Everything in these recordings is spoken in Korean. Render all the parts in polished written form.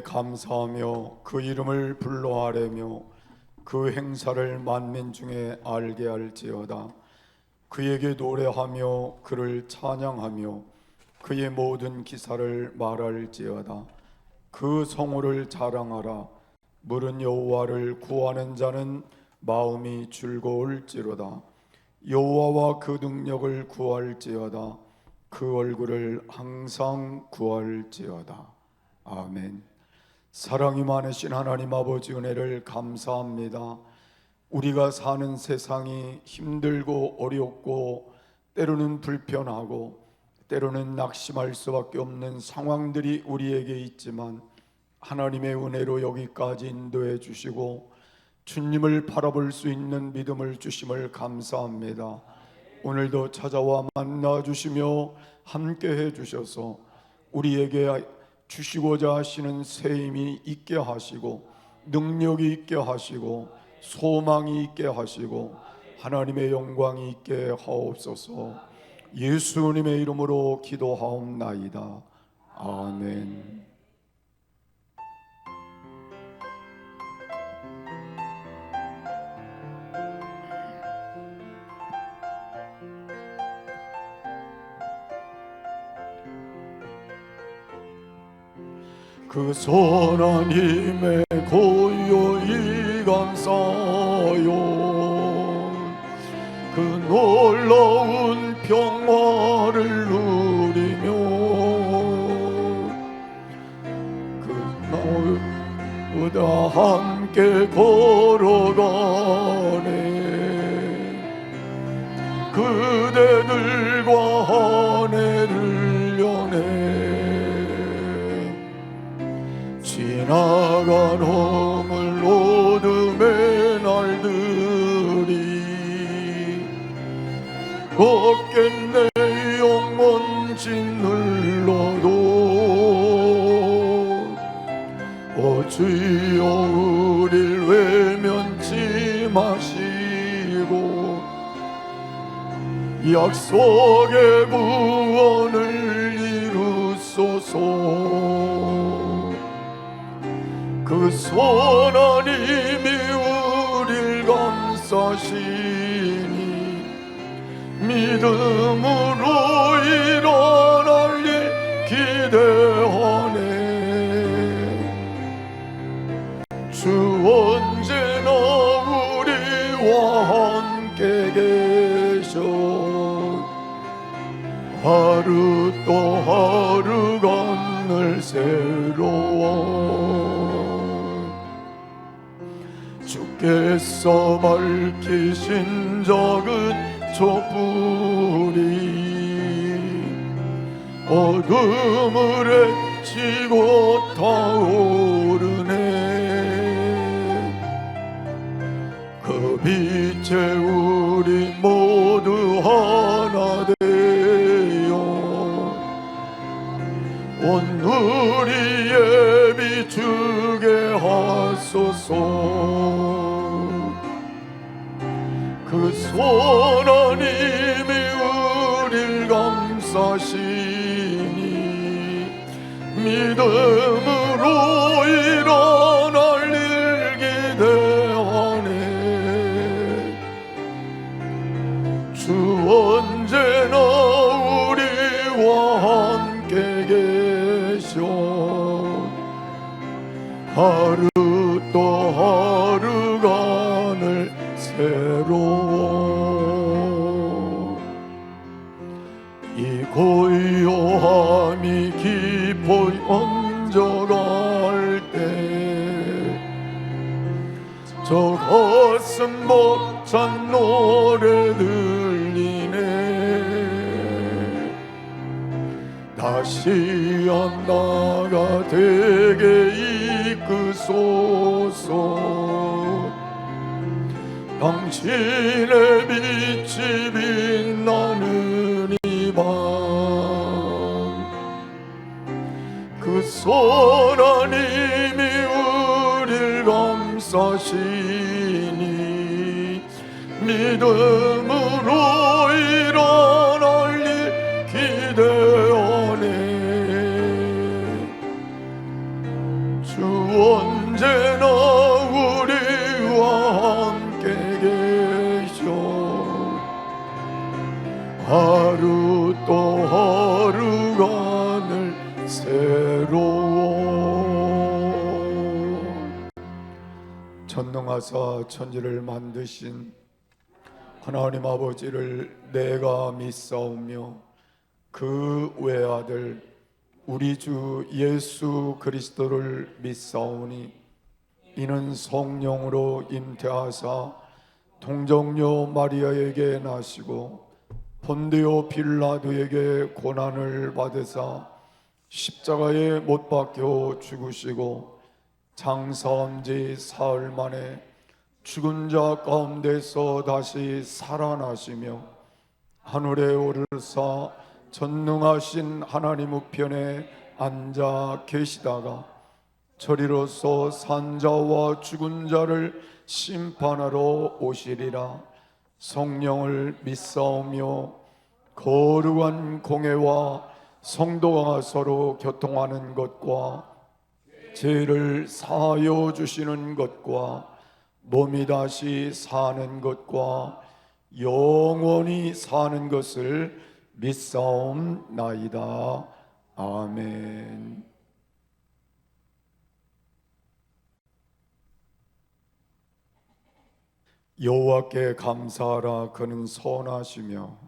하나님께 감사하며 그 이름을 불러아뢰며 그 행사를 만민 중에 알게 할지어다. 그에게 노래하며 그를 찬양하며 그의 모든 기사를 말할지어다. 그 성호를 자랑하라. 물은 여호와를 구하는 자는 마음이 즐거울지로다. 여호와와 그 능력을 구할지어다. 그 얼굴을 항상 구할지어다. 아멘. 사랑이 많으신 하나님 아버지 은혜를 감사합니다. 우리가 사는 세상이 힘들고 어렵고 때로는 불편하고 때로는 낙심할 수밖에 없는 상황들이 우리에게 있지만 하나님의 은혜로 여기까지 인도해 주시고 주님을 바라볼 수 있는 믿음을 주심을 감사합니다. 오늘도 찾아와 만나 주시며 함께 해 주셔서 우리에게 주시고자 하시는 새 힘이 있게 하시고 능력이 있게 하시고 소망이 있게 하시고 하나님의 영광이 있게 하옵소서. 예수님의 이름으로 기도하옵나이다. 아멘. 그 선하님의 고요히 감사요. 그 놀라운 평화를 누리며 그나보다 함께 걸어가네. 그대들과 하늘을 여네. 지나간 허물 어둠의 날들이 걷겠네. 영원히 흘러도 주여 우릴 외면치 마시고 약속의 구원을 이루소서. 그 선한 힘이 우릴 감싸시니 믿음으로 일어날 일 기대하네. 주 언제나 우리와 함께 계셔. 하루 또 하루가 늘 새로워. 주께서 밝히신 작은 촛불이 어둠을 헤치고 타오르네. 그 빛에 우리 모두 하나 되어 온누리에 비추게 하소서. 그 선한 힘이 우릴 감싸시니 믿음으로 일어날 일 기대하네. 주 언제나 우리와 함께 계셔. 하루 또 하루가 늘 새로워. 이 고요함이 깊이 얹어갈 때 저 가슴 벅찬 노래 들리네. 다시 하나가 되게 이끄소서. 당신의 빛이 빛나는 이 밤 그 선한 힘이 우릴 감싸시니 믿음으로 일어날 일 기대하네. 주 행하사 천지를 만드신 하나님 아버지를 내가 믿사오며 그 외아들 우리 주 예수 그리스도를 믿사오니 이는 성령으로 잉태하사 동정녀 마리아에게 나시고 본디오 빌라도에게 고난을 받으사 십자가에 못 박혀 죽으시고 장사한 지 사흘 만에 죽은 자 가운데서 다시 살아나시며 하늘에 오르사 전능하신 하나님 우편에 앉아 계시다가 저리로서 산자와 죽은 자를 심판하러 오시리라. 성령을 믿사오며 거룩한 공회와 성도가 서로 교통하는 것과 죄를 사하여 주시는 것과 몸이 다시 사는 것과 영원히 사는 것을 믿사옵나이다. 아멘. 여호와께 감사하라. 그는 선하시며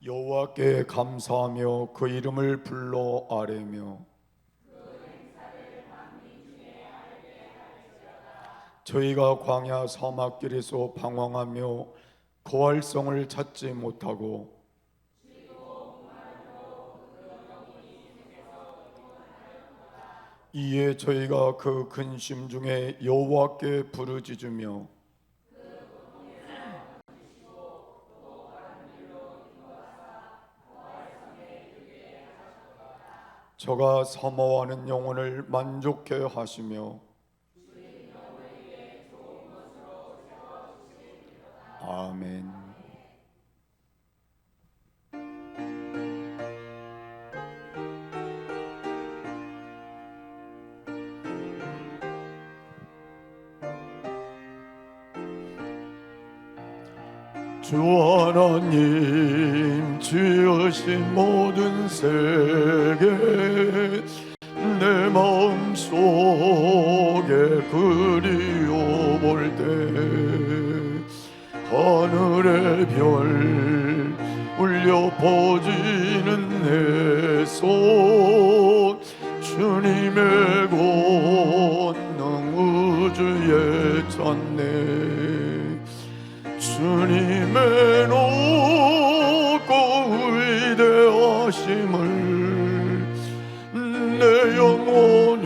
여호와께 감사하며 그 이름을 불러 아뢰며 저희가 광야 사막길에서 방황하며 거할성을 찾지 못하고 이에 저희가 그 근심 중에 여호와께 부르짖으며 저가 사모하는 영혼을 만족해 하시며 아멘. 주 하나님 지으신 모든 세계 내 마음속에 그리워 볼 때 하늘의 별 울려 퍼지는 내 손 주님의 권능 우주에 찾네. 주님의 높고 위대하심을 내 영혼이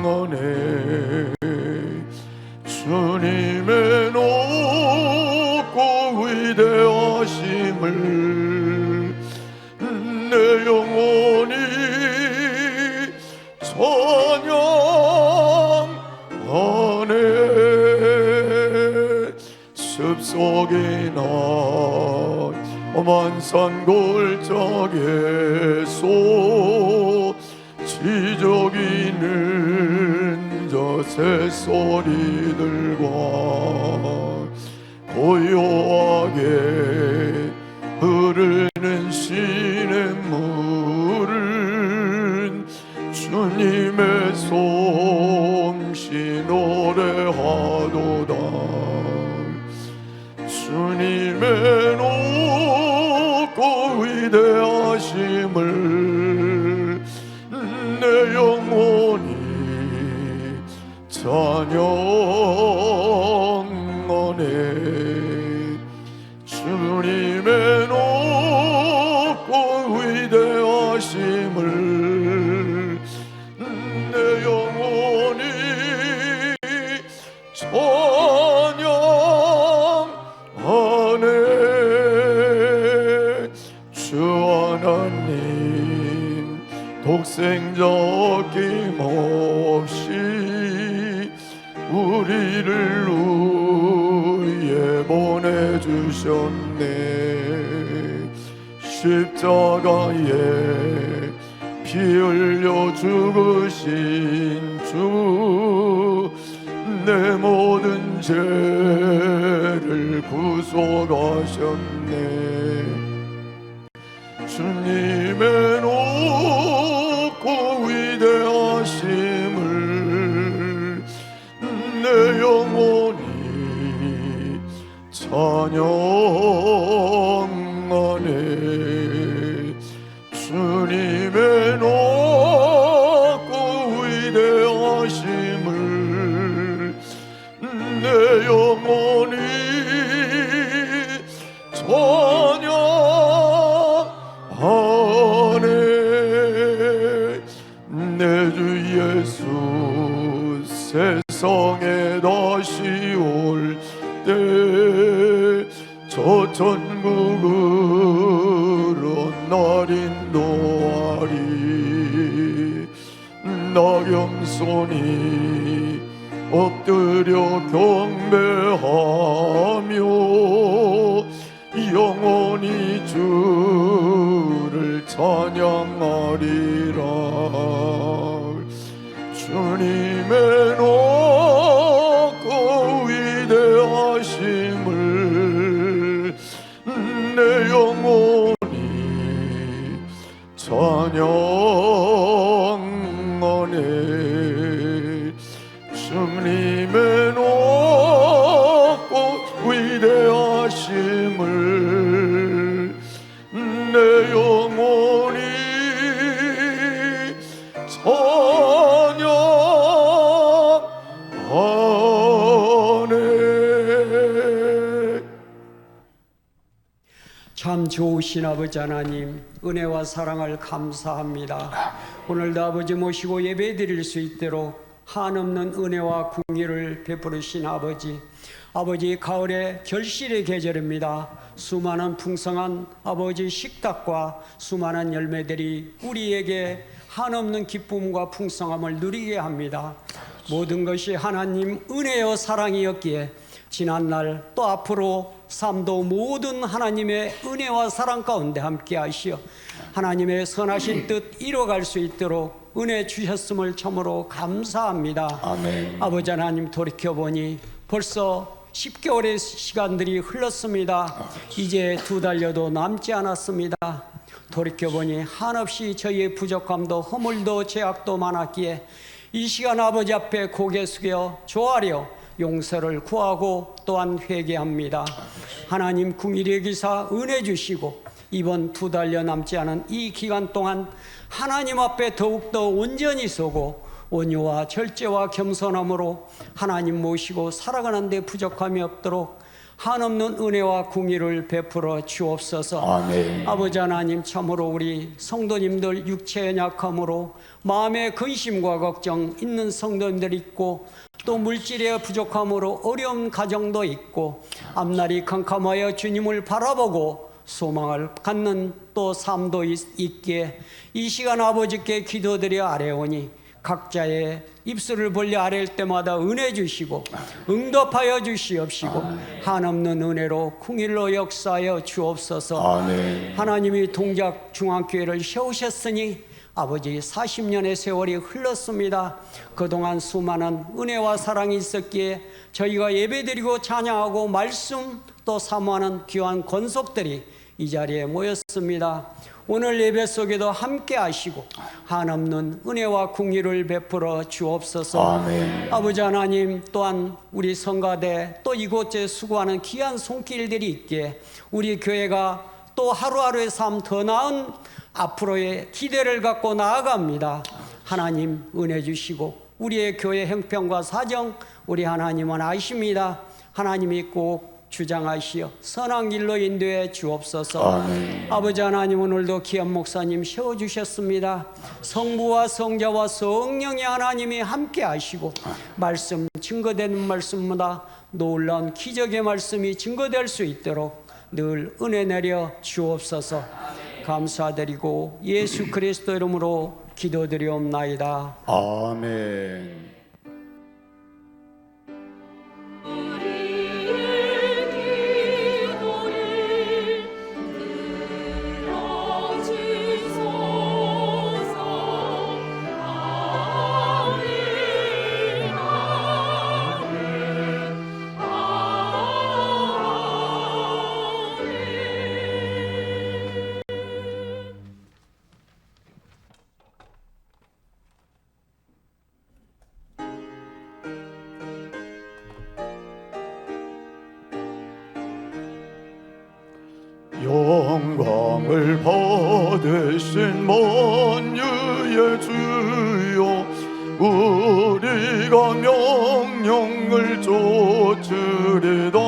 찬양하네. 주님의 높고 위대하심을 내 영혼이 찬양하네. 숲속이나 험한 산골짜기에서 지저귀는 저 새소리들과 고요하게 흐르는 시냇물은 주님의 솜씨 노래하도다. 주님의 높고 위대하심을 내 영혼이 찬양하네. 주님의 높고 위대하심을 내 영혼이 찬양하네. 주 하나님 독생자 어김없이 우리를 위해 보내주셨네. 십자가에 피 흘려 죽으신 주 내 모든 죄를 구속하셨네. 주님 주님의 높고 위대하심을 내 영혼이 찬양하네. 주님의 높고 위대하심을 내 영혼이 찬양하네. 내 주 예수 세상에 다시 올 때 저 천국으로 날 인도하리. 나 겸손히 엎드려 경배하며 영원히 주를 찬양하리라. 주님의 높고 위대하심을 내 영혼이 찬양하네. 주님의 높고 위대하심을 내 영혼이 찬양하네. 참 좋으신 아버지 하나님, 은혜와 사랑을 감사합니다. 오늘도 아버지 모시고 예배 드릴 수 있도록 한없는 은혜와 궁유를 베푸르신 아버지, 가을의 결실의 계절입니다. 수많은 풍성한 아버지 식탁과 수많은 열매들이 우리에게 한없는 기쁨과 풍성함을 누리게 합니다. 모든 것이 하나님 은혜요 사랑이었기에 지난날 또 앞으로 삶도 모든 하나님의 은혜와 사랑 가운데 함께 하시어 하나님의 선하신 뜻 이뤄갈 수 있도록 은혜 주셨음을 참으로 감사합니다. 아멘. 아버지 하나님, 돌이켜보니 벌써 10개월의 시간들이 흘렀습니다. 이제 2달여도 남지 않았습니다. 돌이켜보니 한없이 저희의 부족함도 허물도 죄악도 많았기에 이 시간 아버지 앞에 고개 숙여 조아려 용서를 구하고 또한 회개합니다. 하나님 궁일의 기사 은혜 주시고 이번 2달여 남지 않은 이 기간 동안 하나님 앞에 더욱더 온전히 서고 온유와 절제와 겸손함으로 하나님 모시고 살아가는 데 부족함이 없도록 한없는 은혜와 궁의를 베풀어 주옵소서. 아멘. 아버지 하나님, 참으로 우리 성도님들 육체의 약함으로 마음의 근심과 걱정 있는 성도님들 있고 또 물질의 부족함으로 어려운 가정도 있고 앞날이 캄캄하여 주님을 바라보고 소망을 갖는 또 삶도 있기에 이 시간 아버지께 기도드려 아뢰오니 각자의 입술을 벌려 아랠 때마다 은혜 주시고 응답하여 주시옵시고 한없는 은혜로 궁일로 역사하여 주옵소서. 아멘. 하나님이 동작 중앙교회를 세우셨으니 아버지 40년의 세월이 흘렀습니다. 그동안 수많은 은혜와 사랑이 있었기에 저희가 예배드리고 찬양하고 말씀 또 사모하는 귀한 권속들이 이 자리에 모였습니다. 오늘 예배 속에도 함께 하시고 한없는 은혜와 궁의를 베풀어 주옵소서. 아멘. 아버지 하나님, 또한 우리 성가대 또 이곳에 수고하는 귀한 손길들이 있기에 우리 교회가 또 하루하루의 삶 더 나은 앞으로의 기대를 갖고 나아갑니다. 하나님 은혜 주시고 우리의 교회 형편과 사정 우리 하나님은 아십니다. 하나님이 꼭 주장하시어 선한 길로 인도해 주옵소서. 아멘. 아버지 하나님, 오늘도 귀한 목사님 세워주셨습니다. 성부와 성자와 성령의 하나님이 함께 하시고 말씀 증거되는 말씀보다 놀라운 기적의 말씀이 증거될 수 있도록 늘 은혜 내려 주옵소서. 감사드리고 예수 그리스도 이름으로 기도드리옵나이다. 아멘. 영광을 받으신 만유의 주여, 우리가 명령을 좇으리다.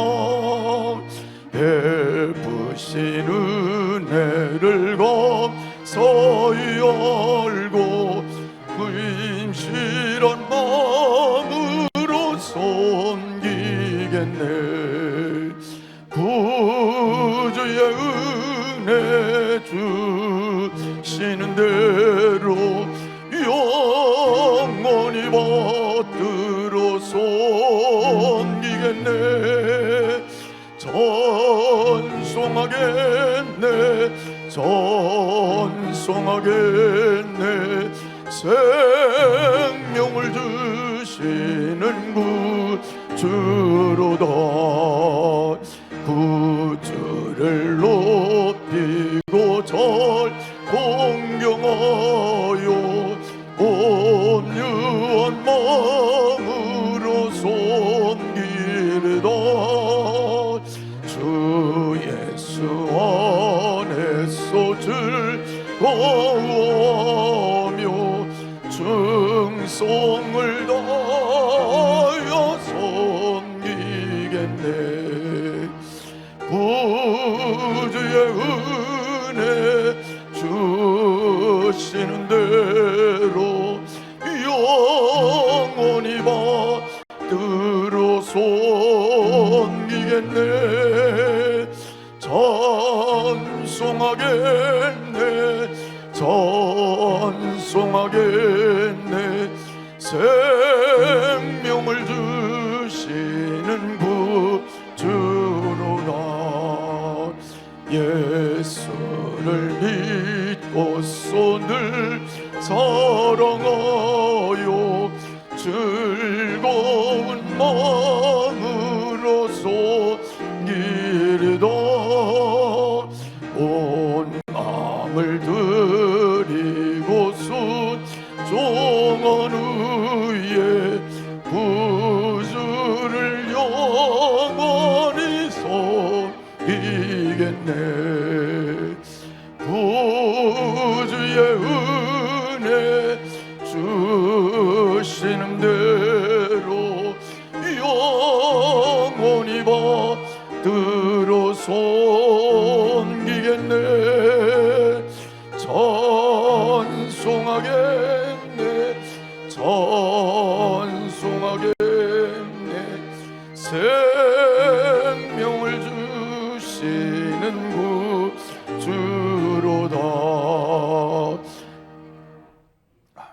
베푸신 은혜를 감사히 알고 불신실한 마음으로 섬기겠네. 구주의 은혜 주시는 대로 영원히 받들어 섬기겠네. 찬송하겠네, 찬송하겠네. 생명을 주시는 구주로다. 구주를 높이고 잘 공경하여 온유한 마음으로 섬기리다. 주 예수 안에서 즐거워하며 충성을 다하여 섬기겠네. 구주의 은혜 주시는 대로 영원히 받들어 섬기겠네. 찬송하겠네, 찬송하겠네. 생명을 주시는 구주로다. 예수를 믿고서 늘 사랑하여 즐거운 마음으로 섬기리다. 온 마음을 드리고 순종한 후에 구주를 영원히 섬기겠네. 구주의 은혜 주시는 대로 영원히 받들어 섬기겠네. 찬송하겠네, 찬송하겠네. 생명을 주시는 구주로다. 아멘.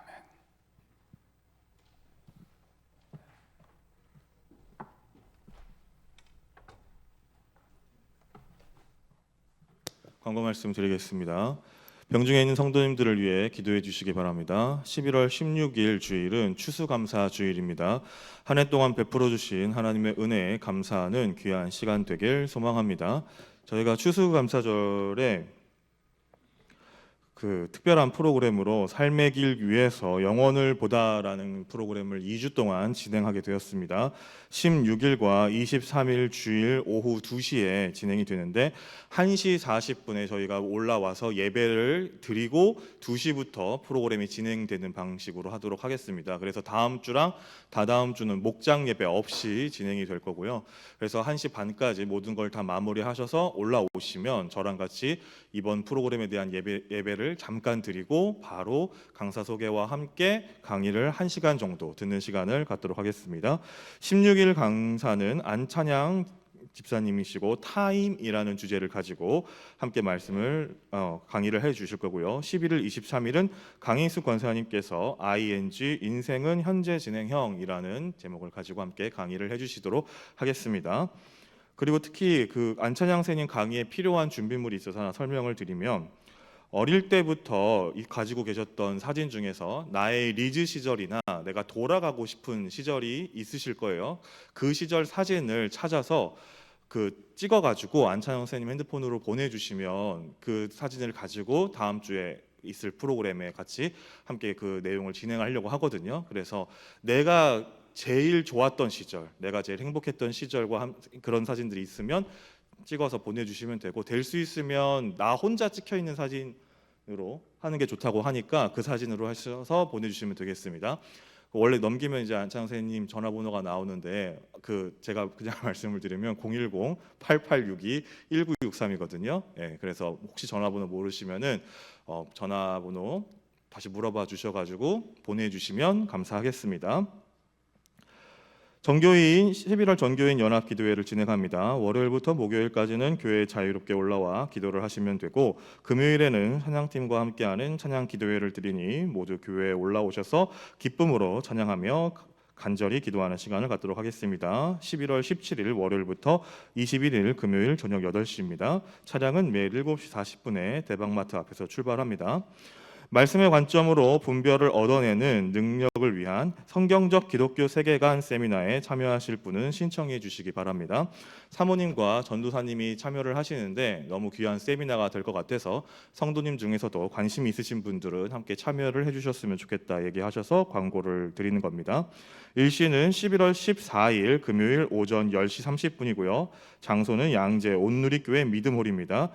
광고 말씀 드리겠습니다. 병중에 있는 성도님들을 위해 기도해 주시기 바랍니다. 11월 16일 주일은 추수감사 주일입니다. 한 해 동안 베풀어 주신 하나님의 은혜에 감사하는 귀한 시간 되길 소망합니다. 저희가 추수감사절에 그 특별한 프로그램으로 삶의 길 위에서 영원을 보다라는 프로그램을 2주 동안 진행하게 되었습니다. 16일과 23일 주일 오후 2시에 진행이 되는데 1시 40분에 저희가 올라와서 예배를 드리고 2시부터 프로그램이 진행되는 방식으로 하도록 하겠습니다. 그래서 다음 주랑 다다음 주는 목장 예배 없이 진행이 될 거고요. 그래서 1시 반까지 모든 걸 다 마무리하셔서 올라오시면 저랑 같이 이번 프로그램에 대한 예배를 잠깐 드리고 바로 강사 소개와 함께 강의를 1시간 정도 듣는 시간을 갖도록 하겠습니다. 16일 강사는 안찬양 집사님이시고 타임이라는 주제를 가지고 함께 말씀을 강의를 해주실 거고요. 11일, 23일은 강인숙 권사님께서 ING 인생은 현재 진행형이라는 제목을 가지고 함께 강의를 해주시도록 하겠습니다. 그리고 특히 그 안찬양 선생님 강의에 필요한 준비물이 있어서 하나 설명을 드리면 어릴 때부터 가지고 계셨던 사진 중에서 나의 리즈 시절이나 내가 돌아가고 싶은 시절이 있으실 거예요. 그 시절 사진을 찾아서 찍어가지고 안찬영 선생님 핸드폰으로 보내주시면 그 사진을 가지고 다음 주에 있을 프로그램에 같이 함께 그 내용을 진행하려고 하거든요. 그래서 내가 제일 좋았던 시절, 내가 제일 행복했던 시절과 그런 사진들이 있으면 찍어서 보내주시면 되고, 될 수 있으면 나 혼자 찍혀 있는 사진으로 하는 게 좋다고 하니까 그 사진으로 하셔서 보내주시면 되겠습니다. 원래 넘기면 이제 안창 선생님 전화번호가 나오는데 제가 그냥 말씀을 드리면 010-8862-1963이거든요. 예, 그래서 혹시 전화번호 모르시면은 전화번호 다시 물어봐 주셔가지고 보내주시면 감사하겠습니다. 정교인 11월 전교인 연합 기도회를 진행합니다. 월요일부터 목요일까지는 교회에 자유롭게 올라와 기도를 하시면 되고, 금요일에는 찬양팀과 함께하는 찬양 기도회를 드리니 모두 교회에 올라오셔서 기쁨으로 찬양하며 간절히 기도하는 시간을 갖도록 하겠습니다. 11월 17일 월요일부터 21일 금요일 저녁 8시입니다. 차량은 매일 7시 40분에 대방마트 앞에서 출발합니다. 말씀의 관점으로 분별을 얻어내는 능력을 위한 성경적 기독교 세계관 세미나에 참여하실 분은 신청해 주시기 바랍니다. 사모님과 전도사님이 참여를 하시는데 너무 귀한 세미나가 될 것 같아서 성도님 중에서도 관심 있으신 분들은 함께 참여를 해주셨으면 좋겠다 얘기하셔서 광고를 드리는 겁니다. 일시는 11월 14일 금요일 오전 10시 30분이고요. 장소는 양재 온누리교회 믿음홀입니다.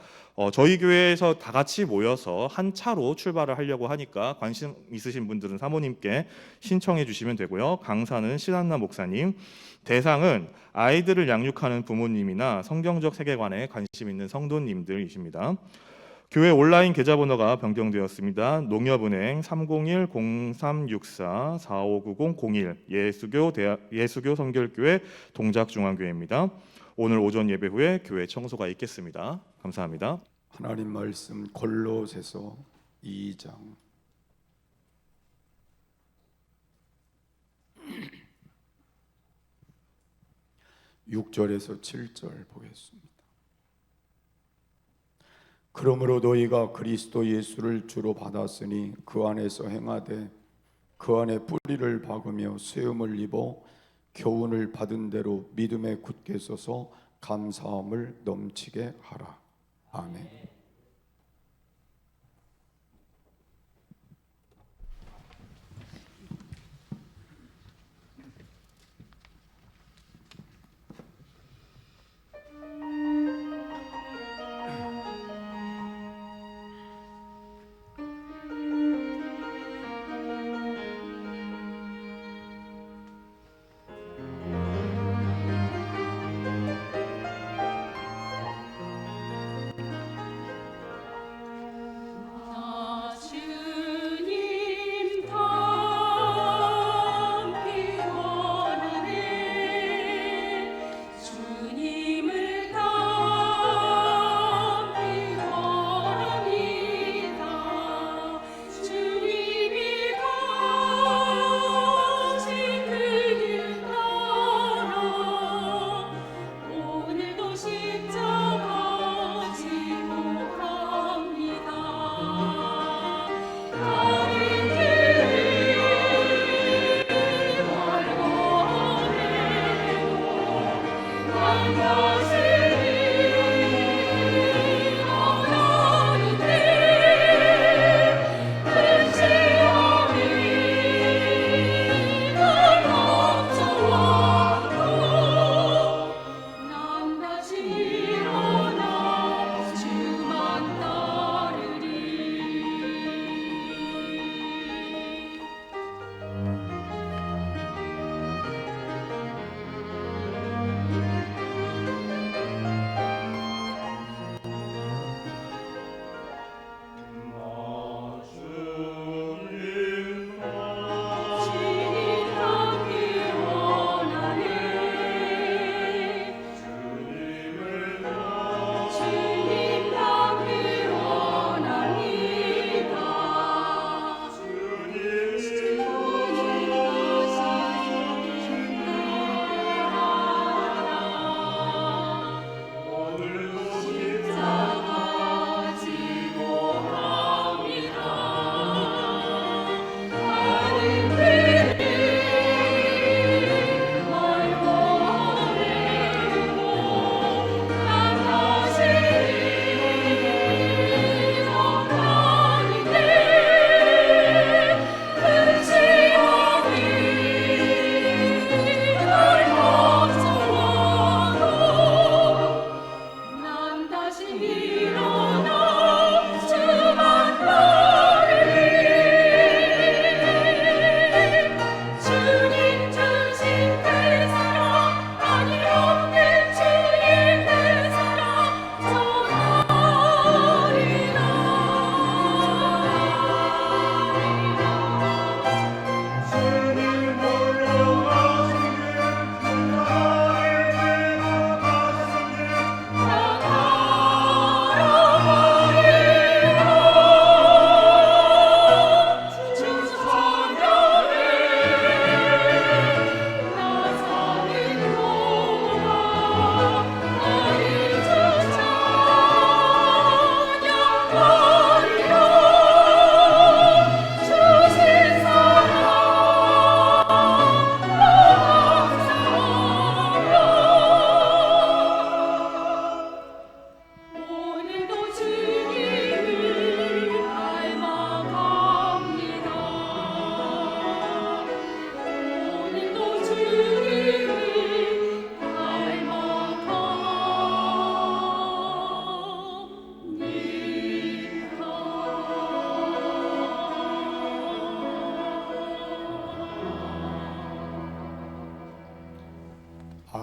저희 교회에서 다 같이 모여서 한 차로 출발을 하려고 하니까 관심 있으신 분들은 사모님께 신청해 주시면 되고요. 강사는 신한나 목사님, 대상은 아이들을 양육하는 부모님이나 성경적 세계관에 관심 있는 성도님들이십니다. 교회 온라인 계좌번호가 변경되었습니다. 농협은행 301-0364-4590-01 예수교 성결교회 동작중앙교회입니다. 오늘 오전 예배 후에 교회 청소가 있겠습니다. 감사합니다. 하나님 말씀 골로새서 2장 6절에서 7절 보겠습니다. 그러므로 너희가 그리스도 예수를 주로 받았으니 그 안에서 행하되 그 안에 뿌리를 박으며 세움을 입어 교훈을 받은 대로 믿음에 굳게 서서 감사함을 넘치게 하라. 아멘.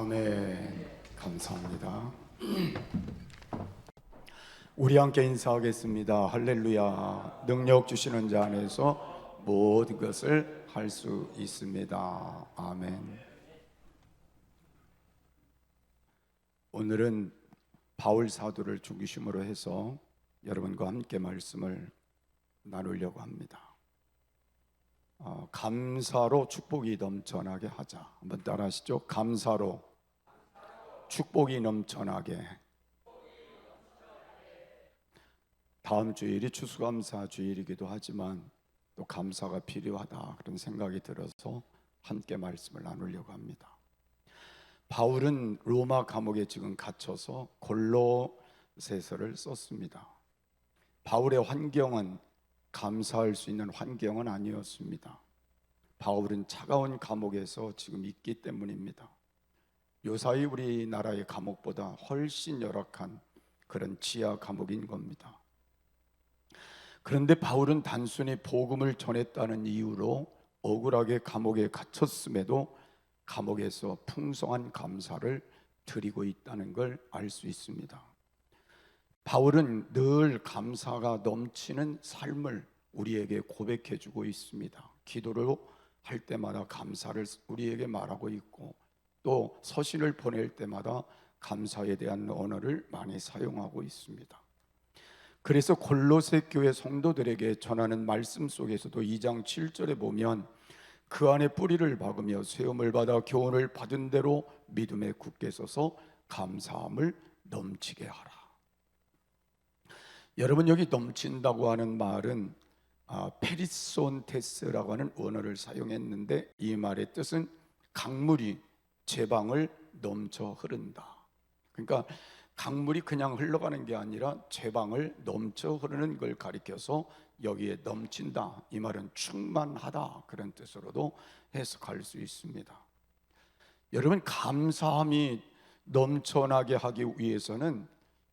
아멘. 감사합니다. 우리 함께 인사하겠습니다. 할렐루야. 능력 주시는 자 안에서 모든 것을 할 수 있습니다. 아멘. 오늘은 바울 사도를 중심으로 해서 여러분과 함께 말씀을 나누려고 합니다. 감사로 축복이 넘쳐나게 하자. 한번 따라하시죠. 감사로 축복이 넘쳐나게. 다음 주일이 추수감사 주일이기도 하지만 또 감사가 필요하다 그런 생각이 들어서 함께 말씀을 나누려고 합니다. 바울은 로마 감옥에 지금 갇혀서 골로새서를 썼습니다. 바울의 환경은 감사할 수 있는 환경은 아니었습니다. 바울은 차가운 감옥에서 지금 있기 때문입니다. 요사이 우리나라의 감옥보다 훨씬 열악한 그런 지하 감옥인 겁니다. 그런데 바울은 단순히 복음을 전했다는 이유로 억울하게 감옥에 갇혔음에도 감옥에서 풍성한 감사를 드리고 있다는 걸 알 수 있습니다. 바울은 늘 감사가 넘치는 삶을 우리에게 고백해 주고 있습니다. 기도를 할 때마다 감사를 우리에게 말하고 있고 또 서신을 보낼 때마다 감사에 대한 언어를 많이 사용하고 있습니다. 그래서 골로새 교회 성도들에게 전하는 말씀 속에서도 2장 7절에 보면 그 안에 뿌리를 박으며 세움을 받아 교훈을 받은 대로 믿음에 굳게 서서 감사함을 넘치게 하라. 여러분, 여기 넘친다고 하는 말은 페리손테스라고 하는 원어를 사용했는데 이 말의 뜻은 강물이 제방을 넘쳐 흐른다. 그러니까 강물이 그냥 흘러가는 게 아니라 제방을 넘쳐 흐르는 걸 가리켜서 여기에 넘친다, 이 말은 충만하다 그런 뜻으로도 해석할 수 있습니다. 여러분, 감사함이 넘쳐나게 하기 위해서는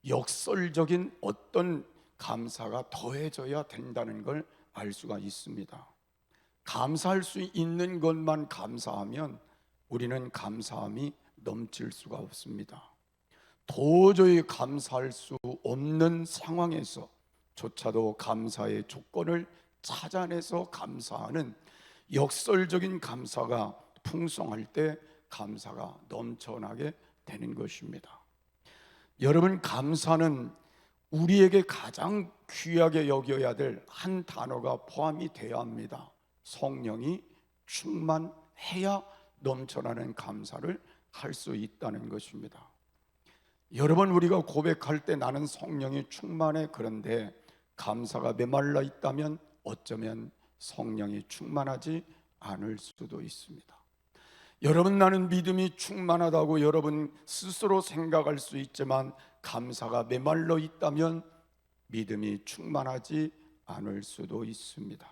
역설적인 어떤 감사가 더해져야 된다는 걸 알 수가 있습니다. 감사할 수 있는 것만 감사하면 우리는 감사함이 넘칠 수가 없습니다. 도저히 감사할 수 없는 상황에서 조차도 감사의 조건을 찾아내서 감사하는 역설적인 감사가 풍성할 때 감사가 넘쳐나게 되는 것입니다. 여러분, 감사는 우리에게 가장 귀하게 여겨야 될 한 단어가 포함이 되어야 합니다. 성령이 충만해야 넘쳐나는 감사를 할 수 있다는 것입니다. 여러 번 우리가 고백할 때 나는 성령이 충만해, 그런데 감사가 메말라 있다면 어쩌면 성령이 충만하지 않을 수도 있습니다. 여러분, 나는 믿음이 충만하다고 여러분 스스로 생각할 수 있지만 감사가 메말라 있다면 믿음이 충만하지 않을 수도 있습니다.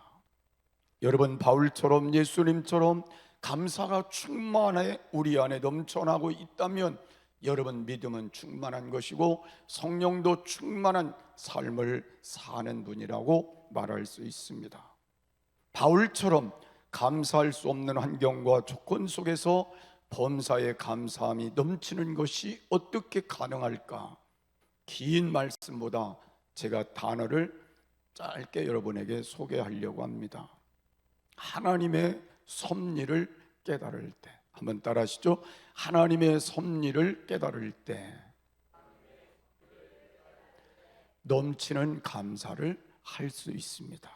여러분, 바울처럼 예수님처럼 감사가 충만해 우리 안에 넘쳐나고 있다면 여러분 믿음은 충만한 것이고 성령도 충만한 삶을 사는 분이라고 말할 수 있습니다. 바울처럼 감사할 수 없는 환경과 조건 속에서 범사의 감사함이 넘치는 것이 어떻게 가능할까? 긴 말씀보다 제가 단어를 짧게 여러분에게 소개하려고 합니다. 하나님의 섭리를 깨달을 때, 한번 따라하시죠. 하나님의 섭리를 깨달을 때 넘치는 감사를 할 수 있습니다.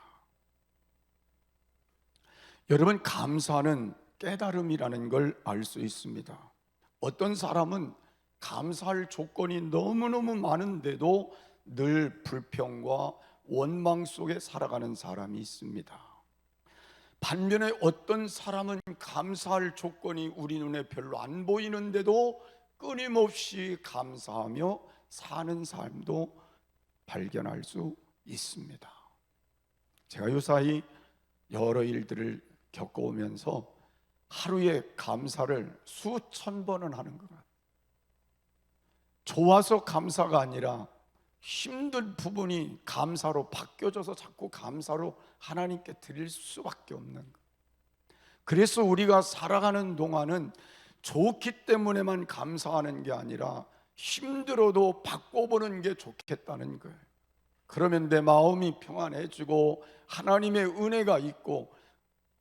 여러분, 감사는 깨달음이라는 걸 알 수 있습니다. 어떤 사람은 감사할 조건이 너무너무 많은데도 늘 불평과 원망 속에 살아가는 사람이 있습니다. 반면에 어떤 사람은 감사할 조건이 우리 눈에 별로 안 보이는데도 끊임없이 감사하며 사는 삶도 발견할 수 있습니다. 제가 요사이 여러 일들을 겪어오면서 하루에 감사를 수천 번은 하는 것 같아요. 좋아서 감사가 아니라 힘든 부분이 감사로 바뀌어져서 자꾸 감사로 하나님께 드릴 수밖에 없는 것. 그래서 우리가 살아가는 동안은 좋기 때문에만 감사하는 게 아니라 힘들어도 바꿔보는 게 좋겠다는 거예요. 그러면 내 마음이 평안해지고 하나님의 은혜가 있고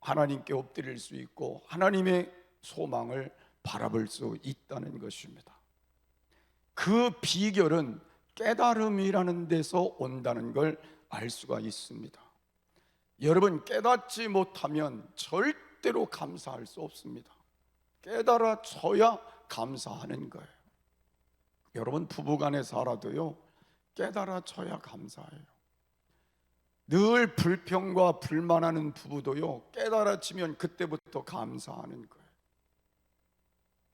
하나님께 엎드릴 수 있고 하나님의 소망을 바라볼 수 있다는 것입니다. 그 비결은 깨달음이라는 데서 온다는 걸 알 수가 있습니다. 여러분, 깨닫지 못하면 절대로 감사할 수 없습니다. 깨달아져야 감사하는 거예요. 여러분, 부부간에 살아도요, 깨달아져야 감사해요. 늘 불평과 불만하는 부부도요, 깨달아지면 그때부터 감사하는 거예요.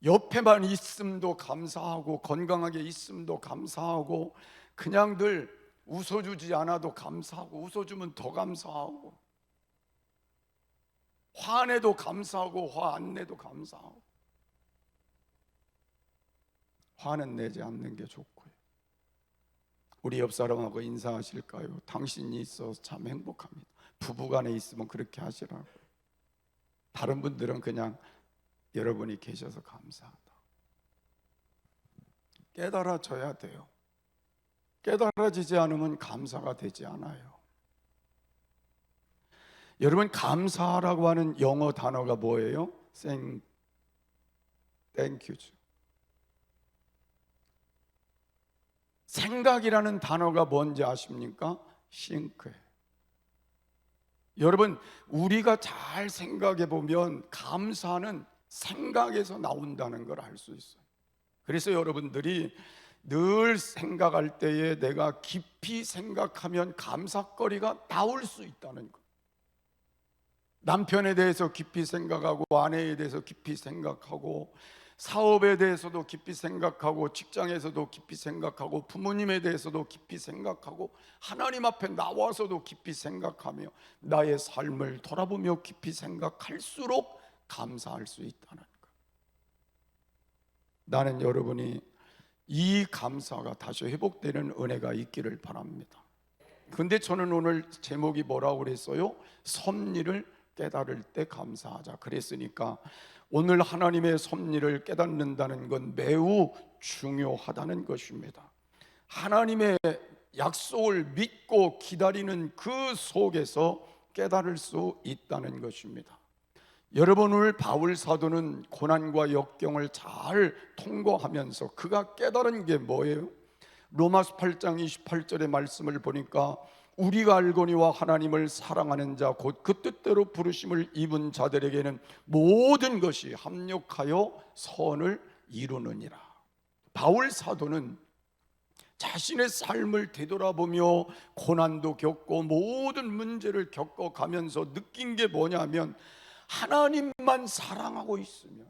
옆에만 있음도 감사하고 건강하게 있음도 감사하고 그냥 늘 웃어주지 않아도 감사하고 웃어주면 더 감사하고 화내도 감사하고 화 안 내도 감사하고 화는 내지 않는 게 좋고요. 우리 옆 사람하고 인사하실까요? 당신이 있어서 참 행복합니다. 부부간에 있으면 그렇게 하시라고요. 다른 분들은 그냥 여러분이 계셔서 감사하다. 깨달아져야 돼요. 깨달아지지 않으면 감사가 되지 않아요. 여러분, 감사라고 하는 영어 단어가 뭐예요? Thank you죠. 생각이라는 단어가 뭔지 아십니까? think예요. 여러분, 우리가 잘 생각해 보면 감사는 생각에서 나온다는 걸 알 수 있어요. 그래서 여러분들이 늘 생각할 때에 내가 깊이 생각하면 감사거리가 나올 수 있다는 것. 남편에 대해서 깊이 생각하고 아내에 대해서 깊이 생각하고 사업에 대해서도 깊이 생각하고 직장에서도 깊이 생각하고 부모님에 대해서도 깊이 생각하고 하나님 앞에 나와서도 깊이 생각하며 나의 삶을 돌아보며 깊이 생각할수록 감사할 수 있다는 것. 나는 여러분이 이 감사가 다시 회복되는 은혜가 있기를 바랍니다. 근데 저는 오늘 제목이 뭐라고 그랬어요? 섭리를 깨달을 때 감사하자 그랬으니까 오늘 하나님의 섭리를 깨닫는다는 건 매우 중요하다는 것입니다. 하나님의 약속을 믿고 기다리는 그 속에서 깨달을 수 있다는 것입니다. 여러분, 오늘 바울 사도는 고난과 역경을 잘 통과하면서 그가 깨달은 게 뭐예요? 로마서 8장 28절의 말씀을 보니까 우리가 알거니와 하나님을 사랑하는 자 곧 그 뜻대로 부르심을 입은 자들에게는 모든 것이 합력하여 선을 이루느니라. 바울 사도는 자신의 삶을 되돌아보며 고난도 겪고 모든 문제를 겪어가면서 느낀 게 뭐냐면 하나님만 사랑하고 있으면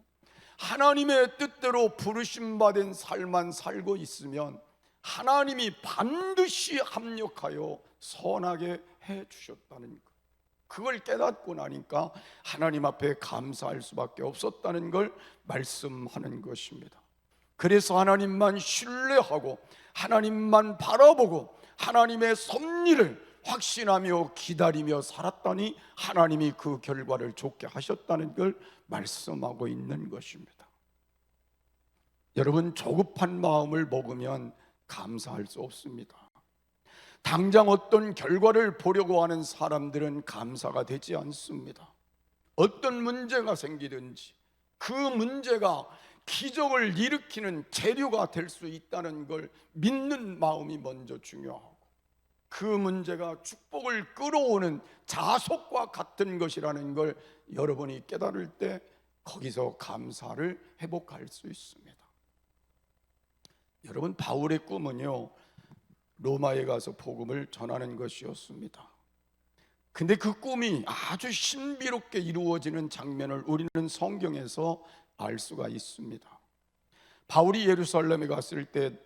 하나님의 뜻대로 부르심받은 삶만 살고 있으면 하나님이 반드시 합력하여 선하게 해 주셨다는 것. 그걸 깨닫고 나니까 하나님 앞에 감사할 수밖에 없었다는 걸 말씀하는 것입니다. 그래서 하나님만 신뢰하고 하나님만 바라보고 하나님의 섭리를 확신하며 기다리며 살았더니 하나님이 그 결과를 좋게 하셨다는 걸 말씀하고 있는 것입니다. 여러분, 조급한 마음을 먹으면 감사할 수 없습니다. 당장 어떤 결과를 보려고 하는 사람들은 감사가 되지 않습니다. 어떤 문제가 생기든지 그 문제가 기적을 일으키는 재료가 될 수 있다는 걸 믿는 마음이 먼저 중요하고 그 문제가 축복을 끌어오는 자석과 같은 것이라는 걸 여러분이 깨달을 때 거기서 감사를 회복할 수 있습니다. 여러분, 바울의 꿈은요, 로마에 가서 복음을 전하는 것이었습니다. 근데 그 꿈이 아주 신비롭게 이루어지는 장면을 우리는 성경에서 알 수가 있습니다. 바울이 예루살렘에 갔을 때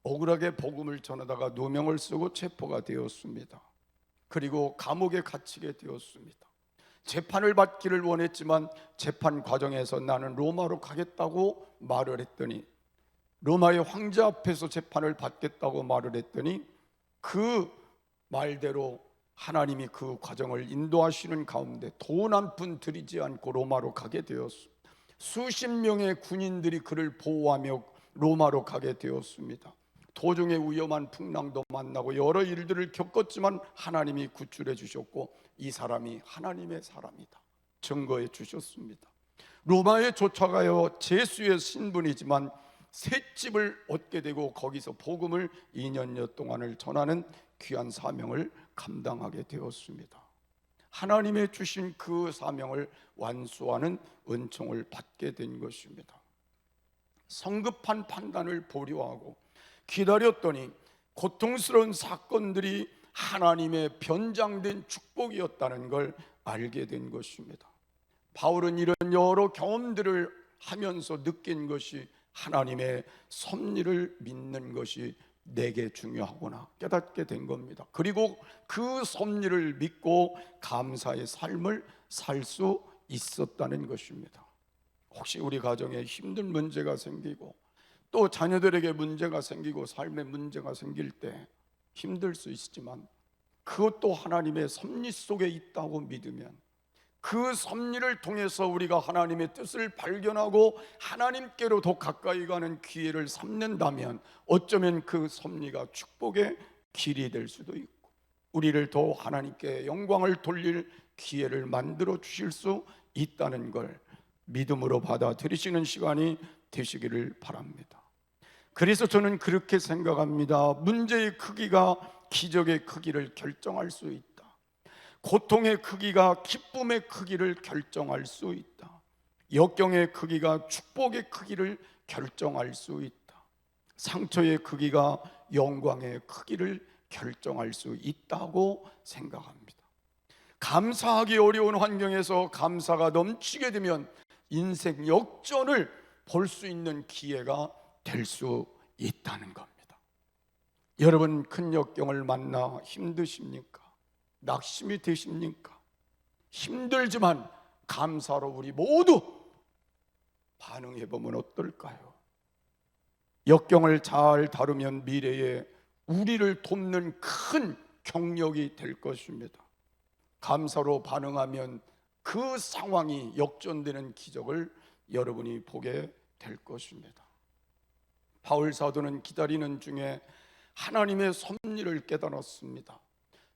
억울하게 복음을 전하다가 누명을 쓰고 체포가 되었습니다. 그리고 감옥에 갇히게 되었습니다. 재판을 받기를 원했지만 재판 과정에서 나는 로마로 가겠다고 말을 했더니 로마의 황제 앞에서 재판을 받겠다고 말을 했더니 그 말대로 하나님이 그 과정을 인도하시는 가운데 돈 한 푼 들이지 않고 로마로 가게 되었습니다. 수십 명의 군인들이 그를 보호하며 로마로 가게 되었습니다. 도중에 위험한 풍랑도 만나고 여러 일들을 겪었지만 하나님이 구출해 주셨고 이 사람이 하나님의 사람이다 증거해 주셨습니다. 로마에 쫓아가요 제수의 신분이지만 새 집을 얻게 되고 거기서 복음을 2년여 동안을 전하는 귀한 사명을 감당하게 되었습니다. 하나님의 주신 그 사명을 완수하는 은총을 받게 된 것입니다. 성급한 판단을 보류하고 기다렸더니 고통스러운 사건들이 하나님의 변장된 축복이었다는 걸 알게 된 것입니다. 바울은 이런 여러 경험들을 하면서 느낀 것이 하나님의 섭리를 믿는 것이 내게 중요하구나 깨닫게 된 겁니다. 그리고 그 섭리를 믿고 감사의 삶을 살 수 있었다는 것입니다. 혹시 우리 가정에 힘든 문제가 생기고 또 자녀들에게 문제가 생기고 삶에 문제가 생길 때 힘들 수 있지만 그것도 하나님의 섭리 속에 있다고 믿으면 그 섭리를 통해서 우리가 하나님의 뜻을 발견하고 하나님께로 더 가까이 가는 기회를 삼는다면 어쩌면 그 섭리가 축복의 길이 될 수도 있고 우리를 더 하나님께 영광을 돌릴 기회를 만들어 주실 수 있다는 걸 믿음으로 받아들이시는 시간이 되시기를 바랍니다. 그래서 저는 그렇게 생각합니다. 문제의 크기가 기적의 크기를 결정할 수 있다. 고통의 크기가 기쁨의 크기를 결정할 수 있다. 역경의 크기가 축복의 크기를 결정할 수 있다. 상처의 크기가 영광의 크기를 결정할 수 있다고 생각합니다. 감사하기 어려운 환경에서 감사가 넘치게 되면 인생 역전을 볼 수 있는 기회가 될 수 있다는 겁니다. 여러분 큰 역경을 만나 힘드십니까? 낙심이 되십니까? 힘들지만 감사로 우리 모두 반응해 보면 어떨까요? 역경을 잘 다루면 미래에 우리를 돕는 큰 경력이 될 것입니다. 감사로 반응하면 그 상황이 역전되는 기적을 여러분이 보게 될 것입니다. 바울 사도는 기다리는 중에 하나님의 섭리를 깨달았습니다.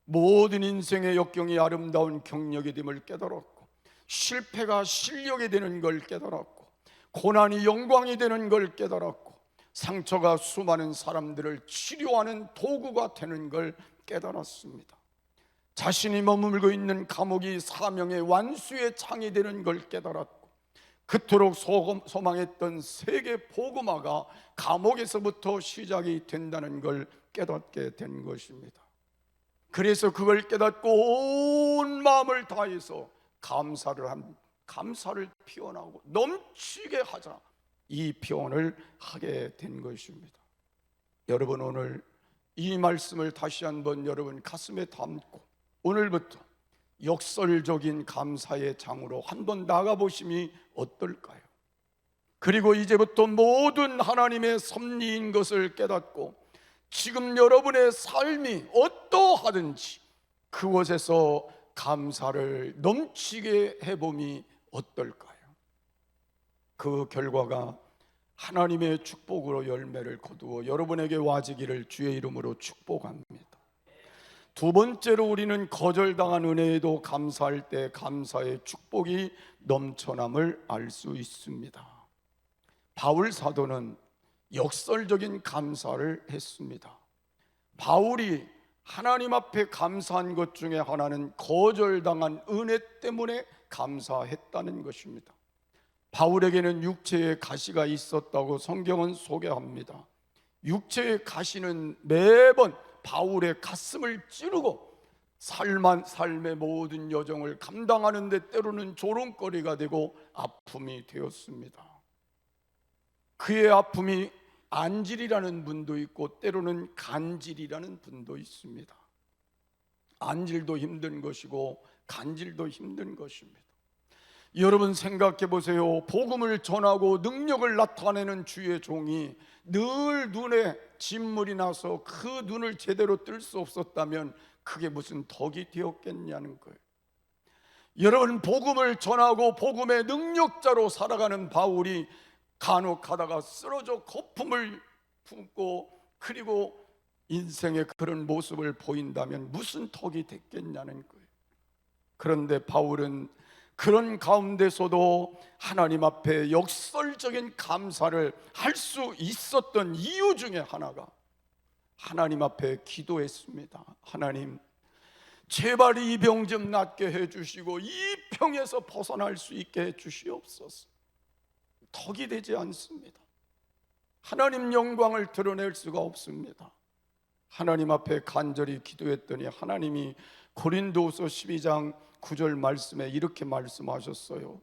모든 인생의 역경이 아름다운 경력이 됨을 깨달았고 실패가 실력이 되는 걸 깨달았고 고난이 영광이 되는 걸 깨달았고 상처가 수많은 사람들을 치료하는 도구가 되는 걸 깨달았습니다. 자신이 머물고 있는 감옥이 사명의 완수의 창이 되는 걸 깨달았고 그토록 소망했던 세계 복음화가 감옥에서부터 시작이 된다는 걸 깨닫게 된 것입니다. 그래서 그걸 깨닫고 온 마음을 다해서 감사를 표현하고 넘치게 하자 이 표현을 하게 된 것입니다. 여러분 오늘 이 말씀을 다시 한번 여러분 가슴에 담고 오늘부터 역설적인 감사의 장으로 한번 나가보심이 어떨까요? 그리고 이제부터 모든 하나님의 섭리인 것을 깨닫고 지금 여러분의 삶이 어떠하든지 그곳에서 감사를 넘치게 해봄이 어떨까요? 그 결과가 하나님의 축복으로 열매를 거두어 여러분에게 와지기를 주의 이름으로 축복합니다. 두 번째로 우리는 거절당한 은혜에도 감사할 때 감사의 축복이 넘쳐남을 알 수 있습니다. 바울 사도는 역설적인 감사를 했습니다. 바울이 하나님 앞에 감사한 것 중에 하나는 거절당한 은혜 때문에 감사했다는 것입니다. 바울에게는 육체의 가시가 있었다고 성경은 소개합니다. 육체의 가시는 매번 바울의 가슴을 찌르고 삶의 모든 여정을 감당하는 데 때로는 조롱거리가 되고 아픔이 되었습니다. 그의 아픔이 안질이라는 분도 있고 때로는 간질이라는 분도 있습니다. 안질도 힘든 것이고 간질도 힘든 것입니다. 여러분 생각해 보세요. 복음을 전하고 능력을 나타내는 주의 종이 늘 눈에 진물이 나서 그 눈을 제대로 뜰 수 없었다면 그게 무슨 덕이 되었겠냐는 거예요. 여러분, 복음을 전하고 복음의 능력자로 살아가는 바울이 간혹 가다가 쓰러져 거품을 품고 그리고 인생의 그런 모습을 보인다면 무슨 덕이 됐겠냐는 거예요. 그런데 바울은 그런 가운데서도 하나님 앞에 역설적인 감사를 할 수 있었던 이유 중에 하나가 하나님 앞에 기도했습니다. 하나님, 제발 이 병 좀 낫게 해주시고 이 병에서 벗어날 수 있게 해주시옵소서. 덕이 되지 않습니다. 하나님 영광을 드러낼 수가 없습니다. 하나님 앞에 간절히 기도했더니 하나님이 고린도후서 12장 9절 말씀에 이렇게 말씀하셨어요.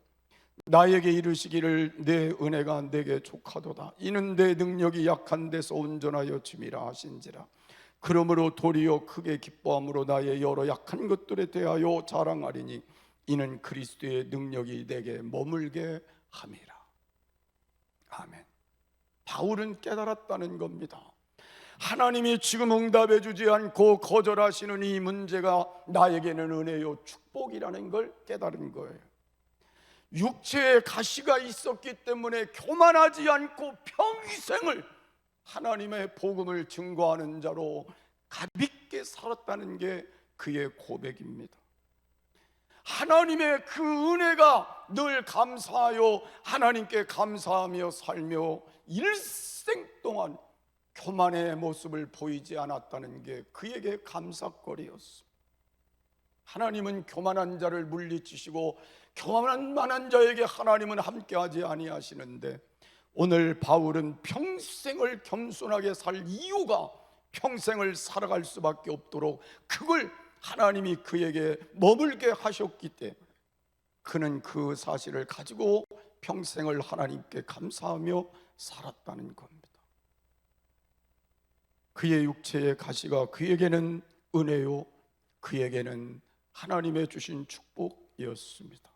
나에게 이르시기를 내 은혜가 내게 족하도다. 이는 내 능력이 약한 데서 온전하여 짐이라 하신지라. 그러므로 도리어 크게 기뻐함으로 나의 여러 약한 것들에 대하여 자랑하리니 이는 그리스도의 능력이 내게 머물게 함이라. 아멘. 바울은 깨달았다는 겁니다. 하나님이 지금 응답해 주지 않고 거절하시는 이 문제가 나에게는 은혜요 축복이라는 걸 깨달은 거예요. 육체에 가시가 있었기 때문에 교만하지 않고 평생을 하나님의 복음을 증거하는 자로 가볍게 살았다는 게 그의 고백입니다. 하나님의 그 은혜가 늘 감사하여 하나님께 감사하며 살며 일생 동안 교만의 모습을 보이지 않았다는 게 그에게 감사거리였습니다. 하나님은 교만한 자를 물리치시고 교만한 자에게 하나님은 함께하지 아니하시는데 오늘 바울은 평생을 겸손하게 살 이유가 평생을 살아갈 수밖에 없도록 그걸 하나님이 그에게 머물게 하셨기 때문에 그는 그 사실을 가지고 평생을 하나님께 감사하며 살았다는 겁니다. 그의 육체의 가시가 그에게는 은혜요, 그에게는 하나님의 주신 축복이었습니다.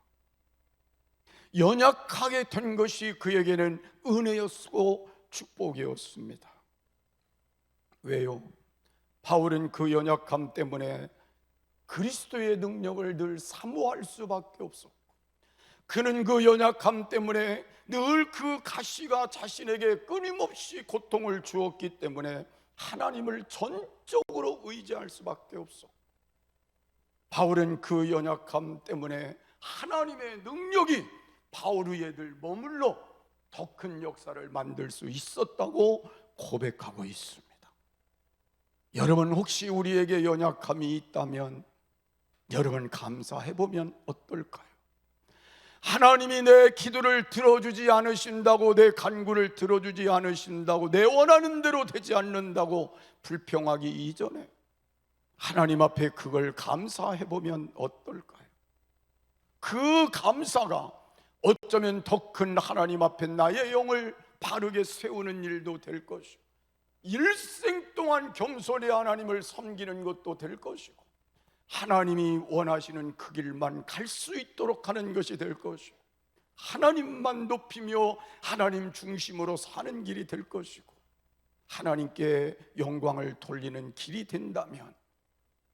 연약하게 된 것이 그에게는 은혜였고 축복이었습니다. 왜요? 바울은 그 연약함 때문에 그리스도의 능력을 늘 사모할 수밖에 없었고 그는 그 연약함 때문에 늘 그 가시가 자신에게 끊임없이 고통을 주었기 때문에 하나님을 전적으로 의지할 수밖에 없었고 바울은 그 연약함 때문에 하나님의 능력이 바울 위에 늘 머물러 더 큰 역사를 만들 수 있었다고 고백하고 있습니다. 여러분, 혹시 우리에게 연약함이 있다면 여러분 감사해보면 어떨까요? 하나님이 내 기도를 들어주지 않으신다고, 내 간구를 들어주지 않으신다고, 내 원하는 대로 되지 않는다고 불평하기 이전에 하나님 앞에 그걸 감사해보면 어떨까요? 그 감사가 어쩌면 더 큰 하나님 앞에 나의 영을 바르게 세우는 일도 될 것이고 일생 동안 겸손히 하나님을 섬기는 것도 될 것이고 하나님이 원하시는 그 길만 갈 수 있도록 하는 것이 될 것이고 하나님만 높이며 하나님 중심으로 사는 길이 될 것이고 하나님께 영광을 돌리는 길이 된다면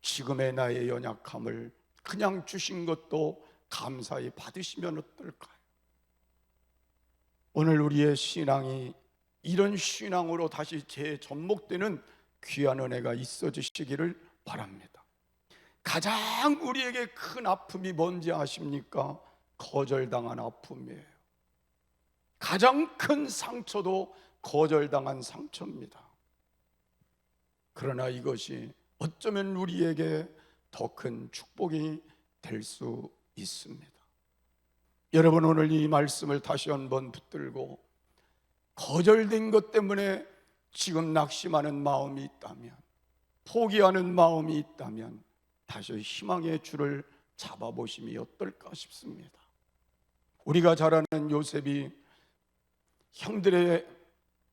지금의 나의 연약함을 그냥 주신 것도 감사히 받으시면 어떨까요? 오늘 우리의 신앙이 이런 신앙으로 다시 재접목되는 귀한 은혜가 있어지시기를 바랍니다. 가장 우리에게 큰 아픔이 뭔지 아십니까? 거절당한 아픔이에요. 가장 큰 상처도 거절당한 상처입니다. 그러나 이것이 어쩌면 우리에게 더 큰 축복이 될 수 있습니다. 여러분, 오늘 이 말씀을 다시 한번 붙들고 거절된 것 때문에 지금 낙심하는 마음이 있다면, 포기하는 마음이 있다면 다시 희망의 줄을 잡아보심이 어떨까 싶습니다. 우리가 잘 아는 요셉이 형들의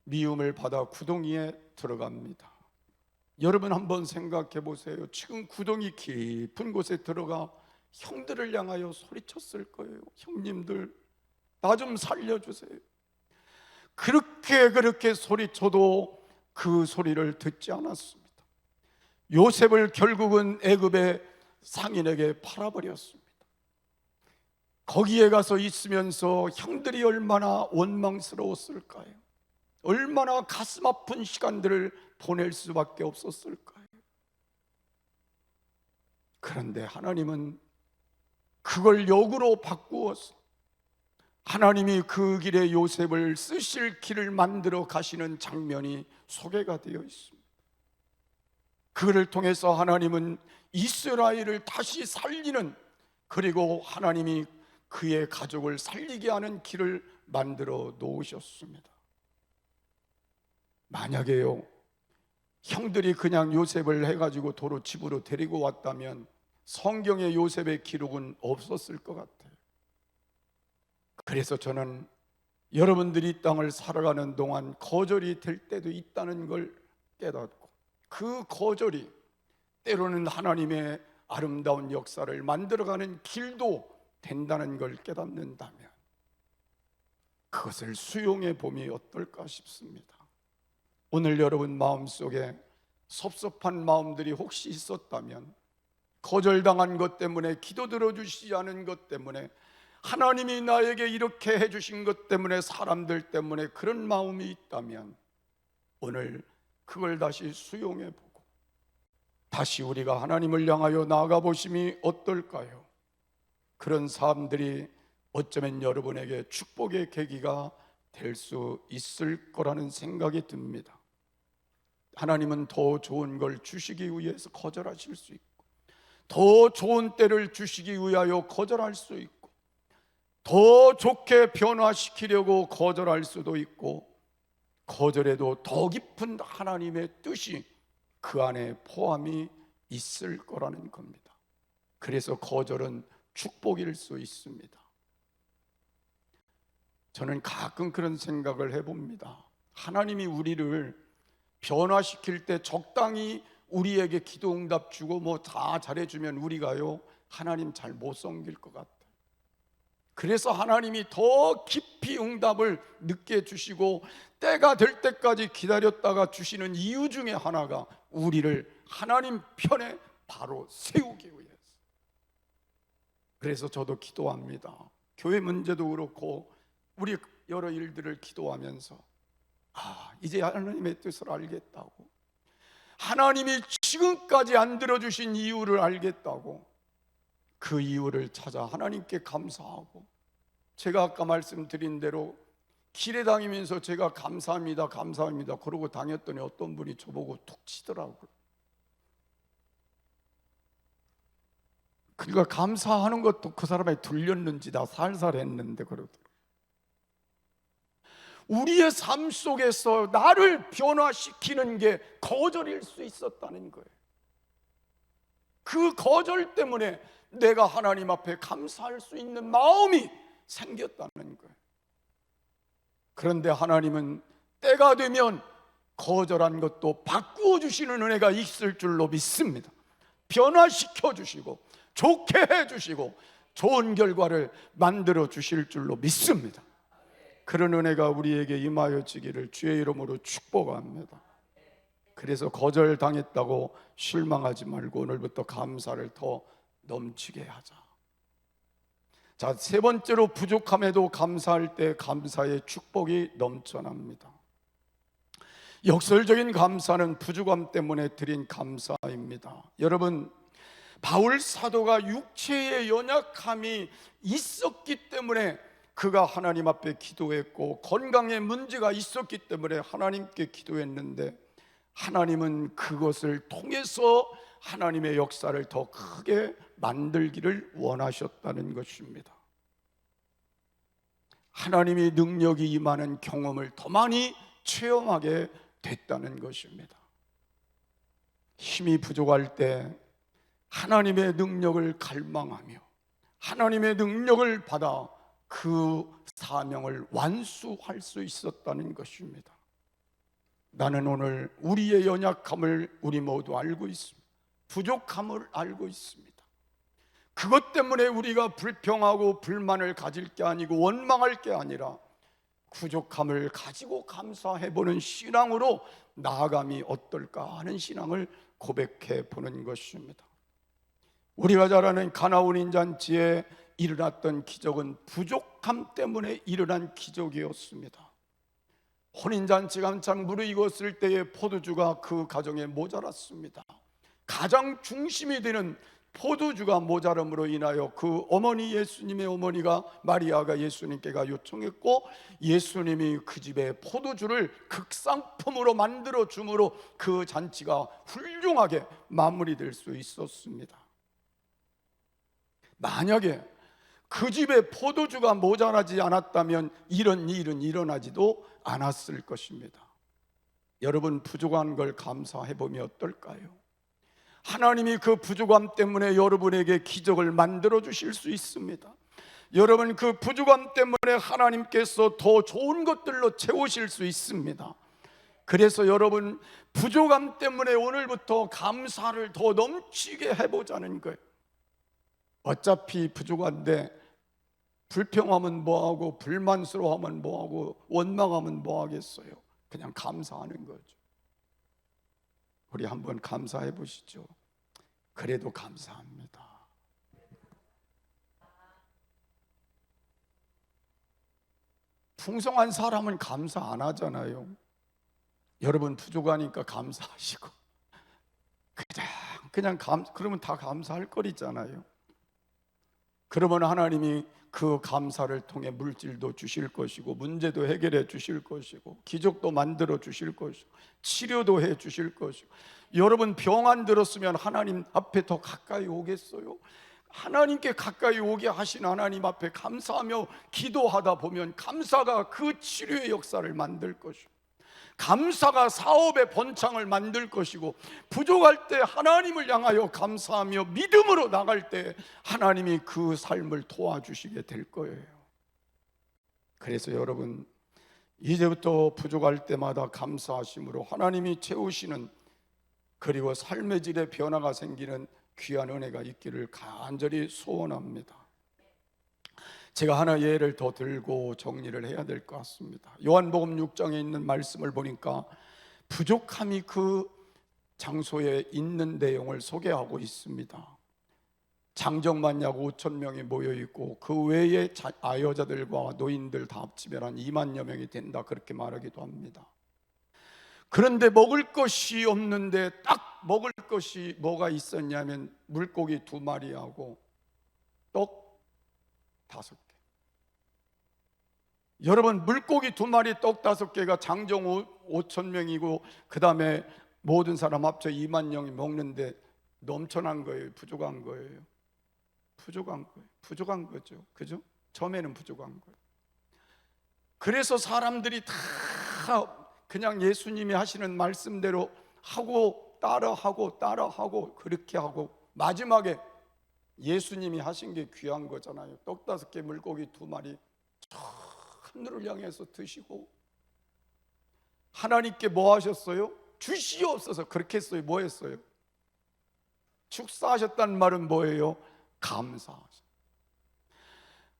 미움을 받아 구덩이에 들어갑니다. 여러분 한번 생각해 보세요. 지금 구덩이 깊은 곳에 들어가 형들을 향하여 소리쳤을 거예요. 형님들, 나 좀 살려주세요. 그렇게 소리쳐도 그 소리를 듣지 않았습니다. 요셉을 결국은 애굽의 상인에게 팔아버렸습니다. 거기에 가서 있으면서 형들이 얼마나 원망스러웠을까요? 얼마나 가슴 아픈 시간들을 보낼 수밖에 없었을까요? 그런데 하나님은 그걸 역으로 바꾸어서 하나님이 그 길에 요셉을 쓰실 길을 만들어 가시는 장면이 소개가 되어 있습니다. 그를 통해서 하나님은 이스라엘을 다시 살리는, 그리고 하나님이 그의 가족을 살리게 하는 길을 만들어 놓으셨습니다. 만약에요, 형들이 그냥 요셉을 해가지고 도로 집으로 데리고 왔다면 성경에 요셉의 기록은 없었을 것 같아요. 그래서 저는 여러분들이 이 땅을 살아가는 동안 거절이 될 때도 있다는 걸 깨닫고, 그 거절이 때로는 하나님의 아름다운 역사를 만들어가는 길도 된다는 걸 깨닫는다면 그것을 수용해 봄이 어떨까 싶습니다. 오늘 여러분 마음속에 섭섭한 마음들이 혹시 있었다면, 거절당한 것 때문에, 기도 들어주시지 않은 것 때문에, 하나님이 나에게 이렇게 해주신 것 때문에, 사람들 때문에 그런 마음이 있다면 오늘 그걸 다시 수용해 보고 다시 우리가 하나님을 향하여 나아가 보심이 어떨까요? 그런 사람들이 어쩌면 여러분에게 축복의 계기가 될 수 있을 거라는 생각이 듭니다. 하나님은 더 좋은 걸 주시기 위해서 거절하실 수 있고, 더 좋은 때를 주시기 위하여 거절할 수 있고, 더 좋게 변화시키려고 거절할 수도 있고, 거절해도 더 깊은 하나님의 뜻이 그 안에 포함이 있을 거라는 겁니다. 그래서 거절은 축복일 수 있습니다. 저는 가끔 그런 생각을 해봅니다. 하나님이 우리를 변화시킬 때 적당히 우리에게 기도 응답 주고 뭐 다 잘해주면 우리가요, 하나님 잘 못 섬길 것 같아요. 그래서 하나님이 더 깊이 응답을 늦게 주시고 때가 될 때까지 기다렸다가 주시는 이유 중에 하나가 우리를 하나님 편에 바로 세우기 위해서. 그래서 저도 기도합니다. 교회 문제도 그렇고 우리 여러 일들을 기도하면서 이제 하나님의 뜻을 알겠다고, 하나님이 지금까지 안 들어주신 이유를 알겠다고, 그 이유를 찾아 하나님께 감사하고, 제가 아까 말씀드린 대로 길에 다니면서 제가 감사합니다 감사합니다 그러고 다녔더니 어떤 분이 저보고 툭 치더라고요. 그러니까 감사하는 것도 그 사람이 들렸는지 나 살살 했는데 그러더라고요. 우리의 삶 속에서 나를 변화시키는 게 거절일 수 있었다는 거예요. 그 거절 때문에 내가 하나님 앞에 감사할 수 있는 마음이 생겼다는 거예요. 그런데 하나님은 때가 되면 거절한 것도 바꾸어 주시는 은혜가 있을 줄로 믿습니다. 변화시켜 주시고 좋게 해 주시고 좋은 결과를 만들어 주실 줄로 믿습니다. 그런 은혜가 우리에게 임하여지기를 주의 이름으로 축복합니다. 그래서 거절당했다고 실망하지 말고 오늘부터 감사를 더 넘치게 하자. 자, 세 번째로 부족함에도 감사할 때 감사의 축복이 넘쳐납니다. 역설적인 감사는 부족함 때문에 드린 감사입니다. 여러분, 바울 사도가 육체의 연약함이 있었기 때문에 그가 하나님 앞에 기도했고, 건강에 문제가 있었기 때문에 하나님께 기도했는데, 하나님은 그것을 통해서 하나님의 역사를 더 크게 만들기를 원하셨다는 것입니다. 하나님의 능력이 임하는 경험을 더 많이 체험하게 됐다는 것입니다. 힘이 부족할 때 하나님의 능력을 갈망하며 하나님의 능력을 받아 그 사명을 완수할 수 있었다는 것입니다. 나는 오늘 우리의 연약함을 우리 모두 알고 있습니다. 부족함을 알고 있습니다. 그것 때문에 우리가 불평하고 불만을 가질 게 아니고 원망할 게 아니라 부족함을 가지고 감사해보는 신앙으로 나아감이 어떨까 하는 신앙을 고백해 보는 것입니다. 우리가 잘 아는 가나온 인잔치에 일어났던 기적은 부족함 때문에 일어난 기적이었습니다. 혼인잔치가 한창 무르익었을 때에 포도주가 그 가정에 모자랐습니다. 가장 중심이 되는 포도주가 모자람으로 인하여 그 어머니, 예수님의 어머니가 마리아가 예수님께가 요청했고, 예수님이 그 집에 포도주를 극상품으로 만들어 줌으로 그 잔치가 훌륭하게 마무리될 수 있었습니다. 만약에 그 집에 포도주가 모자라지 않았다면 이런 일은 일어나지도 않았을 것입니다. 여러분, 부족한 걸 감사해 보면 어떨까요? 하나님이 그 부족함 때문에 여러분에게 기적을 만들어 주실 수 있습니다. 여러분, 그 부족함 때문에 하나님께서 더 좋은 것들로 채우실 수 있습니다. 그래서 여러분, 부족함 때문에 오늘부터 감사를 더 넘치게 해보자는 거예요. 어차피 부족한데 불평하면 뭐하고, 불만스러워하면 뭐하고, 원망하면 뭐하겠어요. 그냥 감사하는 거죠. 우리 한번 감사해 보시죠. 그래도 감사합니다. 풍성한 사람은 감사 안 하잖아요. 여러분, 부족하니까 감사하시고, 그러면 다 감사할 거리잖아요. 그러면 하나님이 그 감사를 통해 물질도 주실 것이고, 문제도 해결해 주실 것이고, 기적도 만들어 주실 것이고, 치료도 해 주실 것이고. 여러분, 병 안 들었으면 하나님 앞에 더 가까이 오겠어요? 하나님께 가까이 오게 하신 하나님 앞에 감사하며 기도하다 보면 감사가 그 치료의 역사를 만들 것이고, 감사가 사업의 번창을 만들 것이고, 부족할 때 하나님을 향하여 감사하며 믿음으로 나갈 때 하나님이 그 삶을 도와주시게 될 거예요. 그래서 여러분, 이제부터 부족할 때마다 감사하심으로 하나님이 채우시는, 그리고 삶의 질에 변화가 생기는 귀한 은혜가 있기를 간절히 소원합니다. 제가 하나 예를 더 들고 정리를 해야 될 것 같습니다. 요한복음 6장에 있는 말씀을 보니까 부족함이 그 장소에 있는 내용을 소개하고 있습니다. 장정만 약 5천 명이 모여 있고 그 외에 여자들과 노인들 다 합치면 한 2만여 명이 된다, 그렇게 말하기도 합니다. 그런데 먹을 것이 없는데 딱 먹을 것이 뭐가 있었냐면 물고기 2마리하고 떡 5개. 여러분, 물고기 2마리 떡 5개가 장정 5천 명이고 그 다음에 모든 사람 합쳐 2만 명이 먹는데 넘쳐난 거예요? 부족한 거예요? 부족한 거죠. 그죠? 처음에는 부족한 거예요. 그래서 사람들이 다 그냥 예수님이 하시는 말씀대로 하고 따라하고 그렇게 하고, 마지막에 예수님이 하신 게 귀한 거잖아요. 떡 5개, 물고기 2마리 하늘을 향해서 드시고 하나님께 뭐 하셨어요? 주시옵소서 그렇게 했어요? 뭐 했어요? 축사하셨다는 말은 뭐예요? 감사하셨어요.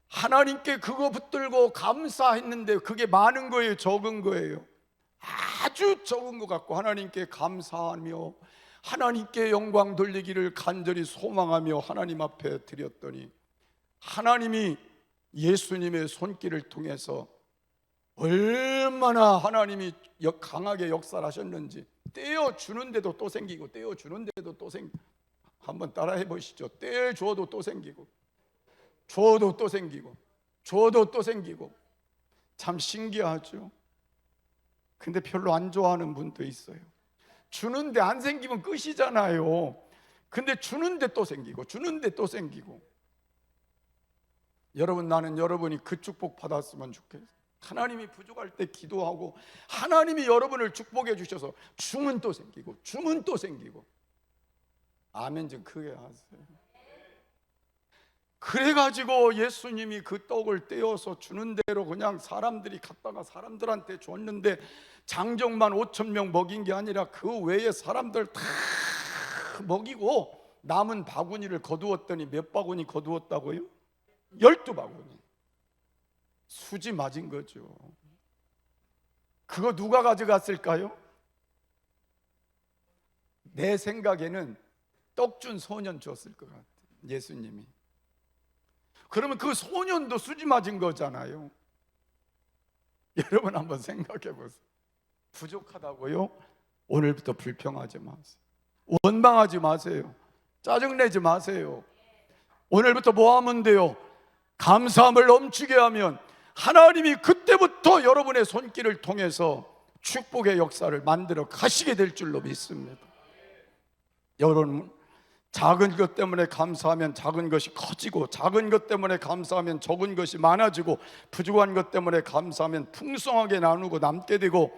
하나님께 그거 붙들고 감사했는데 그게 많은 거예요? 적은 거예요? 아주 적은 것 같고 하나님께 감사하며 하나님께 영광 돌리기를 간절히 소망하며 하나님 앞에 드렸더니 하나님이 예수님의 손길을 통해서 얼마나 하나님이 강하게 역사를 하셨는지, 떼어주는데도 또 생기고 떼어주는데도 또 생기고. 한번 따라해 보시죠. 떼어줘도 또 생기고, 줘도 또 생기고, 줘도 또 생기고. 참 신기하죠. 근데 별로 안 좋아하는 분도 있어요. 주는데 안 생기면 끝이잖아요. 근데 주는데 또 생기고, 주는데 또 생기고. 여러분, 나는 여러분이 그 축복 받았으면 좋겠어요. 하나님이 부족할 때 기도하고 하나님이 여러분을 축복해 주셔서 주면 또 생기고, 주면 또 생기고. 아멘 좀 크게 하세요. 그래가지고 예수님이 그 떡을 떼어서 주는 대로 그냥 사람들이 갔다가 사람들한테 줬는데 장정만 5천 명 먹인 게 아니라 그 외에 사람들 다 먹이고 남은 바구니를 거두었더니 몇 바구니 거두었다고요? 12바구니. 수지 맞은 거죠. 그거 누가 가져갔을까요? 내 생각에는 떡 준 소년 줬을 것 같아요. 예수님이. 그러면 그 소년도 수지 맞은 거잖아요. 여러분 한번 생각해 보세요. 부족하다고요? 오늘부터 불평하지 마세요. 원망하지 마세요. 짜증내지 마세요. 오늘부터 뭐 하면 돼요? 감사함을 넘치게 하면 하나님이 그때부터 여러분의 손길을 통해서 축복의 역사를 만들어 가시게 될 줄로 믿습니다. 여러분, 작은 것 때문에 감사하면 작은 것이 커지고, 작은 것 때문에 감사하면 적은 것이 많아지고, 부족한 것 때문에 감사하면 풍성하게 나누고 남게 되고,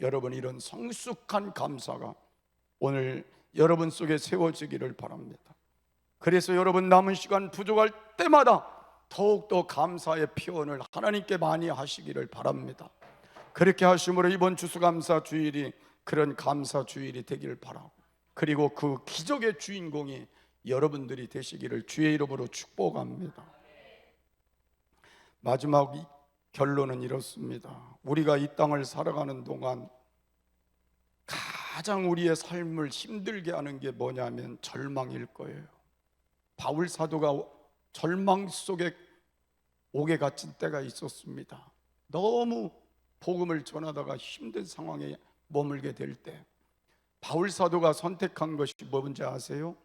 여러분, 이런 성숙한 감사가 오늘 여러분 속에 세워지기를 바랍니다. 그래서 여러분, 남은 시간 부족할 때마다 더욱더 감사의 표현을 하나님께 많이 하시기를 바랍니다. 그렇게 하심으로 이번 추수감사 주일이 그런 감사 주일이 되기를 바라고, 그리고 그 기적의 주인공이 여러분들이 되시기를 주의 이름으로 축복합니다. 마지막 결론은 이렇습니다. 우리가 이 땅을 살아가는 동안 가장 우리의 삶을 힘들게 하는 게 뭐냐면 절망일 거예요. 바울 사도가 절망 속에 옥에 갇힌 때가 있었습니다. 너무 복음을 전하다가 힘든 상황에 머물게 될 때 바울 사도가 선택한 것이 뭔지 아세요?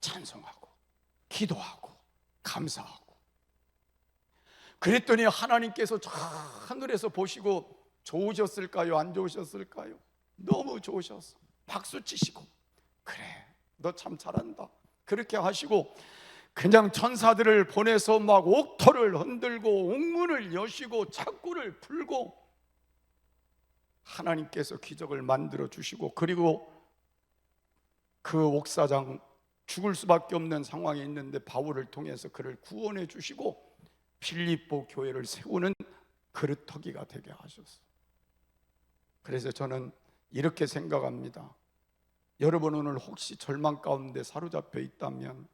찬송하고 기도하고 감사하고. 그랬더니 하나님께서 저 하늘에서 보시고 좋으셨을까요? 안 좋으셨을까요? 너무 좋으셨어. 박수 치시고, 그래, 너 참 잘한다, 그렇게 하시고, 그냥 천사들을 보내서 막 옥토를 흔들고 옥문을 여시고 창구를 풀고 하나님께서 기적을 만들어 주시고, 그리고 그 옥사장 죽을 수밖에 없는 상황에 있는데 바울을 통해서 그를 구원해 주시고 필립보 교회를 세우는 그릇터기가 되게 하셨어요. 그래서 저는 이렇게 생각합니다. 여러분, 오늘 혹시 절망 가운데 사로잡혀 있다면,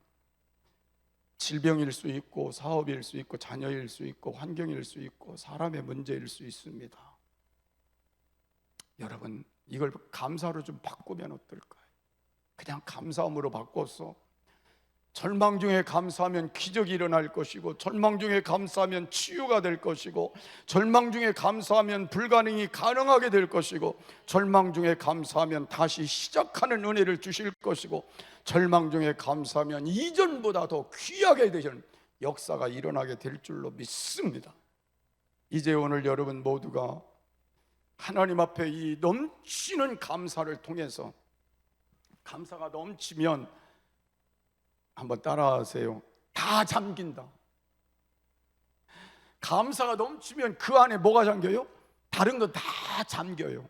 질병일 수 있고 사업일 수 있고 자녀일 수 있고 환경일 수 있고 사람의 문제일 수 있습니다. 여러분, 이걸 감사로 좀 바꾸면 어떨까요? 그냥 감사함으로 바꿔서 절망 중에 감사하면 기적이 일어날 것이고, 절망 중에 감사하면 치유가 될 것이고, 절망 중에 감사하면 불가능이 가능하게 될 것이고, 절망 중에 감사하면 다시 시작하는 은혜를 주실 것이고, 절망 중에 감사하면 이전보다 더 귀하게 되는 역사가 일어나게 될 줄로 믿습니다. 이제 오늘 여러분 모두가 하나님 앞에 이 넘치는 감사를 통해서, 감사가 넘치면 한번 따라하세요. 다 잠긴다. 감사가 넘치면 그 안에 뭐가 잠겨요? 다른 거 다 잠겨요.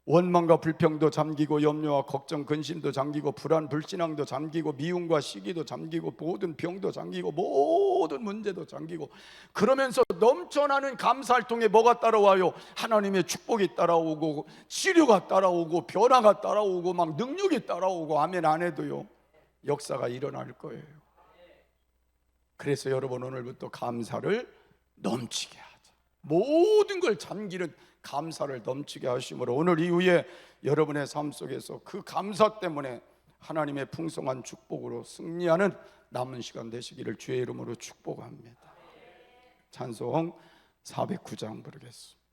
원망과 불평도 잠기고, 염려와 걱정, 근심도 잠기고, 불안, 불신앙도 잠기고, 미움과 시기도 잠기고, 모든 병도 잠기고, 모든 문제도 잠기고, 그러면서 넘쳐나는 감사를 통해 뭐가 따라와요? 하나님의 축복이 따라오고, 치료가 따라오고, 변화가 따라오고, 막 능력이 따라오고, 아멘 안 해도요, 역사가 일어날 거예요. 그래서 여러분, 오늘부터 감사를 넘치게 하자. 모든 걸 잠기는 감사를 넘치게 하심으로 오늘 이후에 여러분의 삶 속에서 그 감사 때문에 하나님의 풍성한 축복으로 승리하는 남은 시간 되시기를 주의 이름으로 축복합니다. 찬송 409장 부르겠습니다.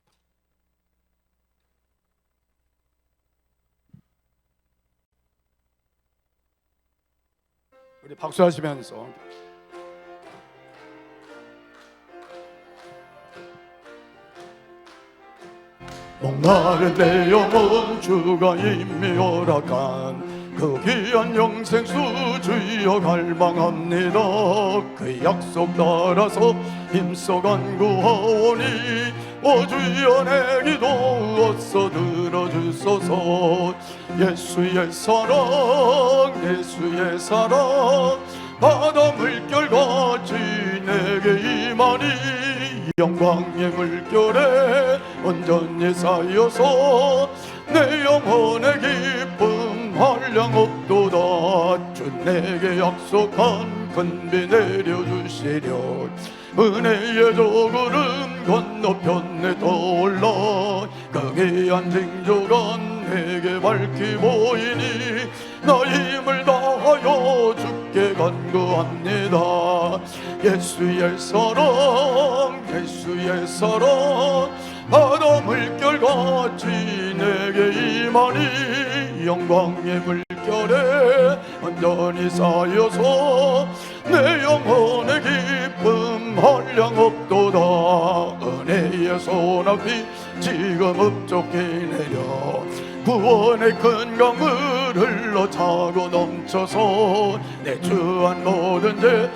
우리 박수하시면서 목마른 내 영혼 주가 이미 허락한 그 귀한 영생수 주여 갈망합니다. 그 약속 따라서 힘써 간구하오니 오 주여 내 기도 어서 들어주소서. 예수의 사랑 예수의 사랑 바다 물결같이 내게 임하니 영광의 물결에 온전히 쌓여서 내 영혼의 기쁨 한량없도다. 주 내게 약속한 큰 비 내려주시려 은혜의 저구름 건너편에 떠올라 그 귀한 징조가 내게 밝히 보이니 나 힘을 다하여 죽 주께 간구합니다. 예수의 사랑, 예수의 사랑, 바다 물결같이 내게 임하니 영광의 물결에 온전히 쌓여서 내 영혼의 기쁨 한량없도다. 은혜의 소낙비 지금 흡족히 내려 구원의 큰 강물 흘러 차고 넘쳐서 내 주한 모든 죄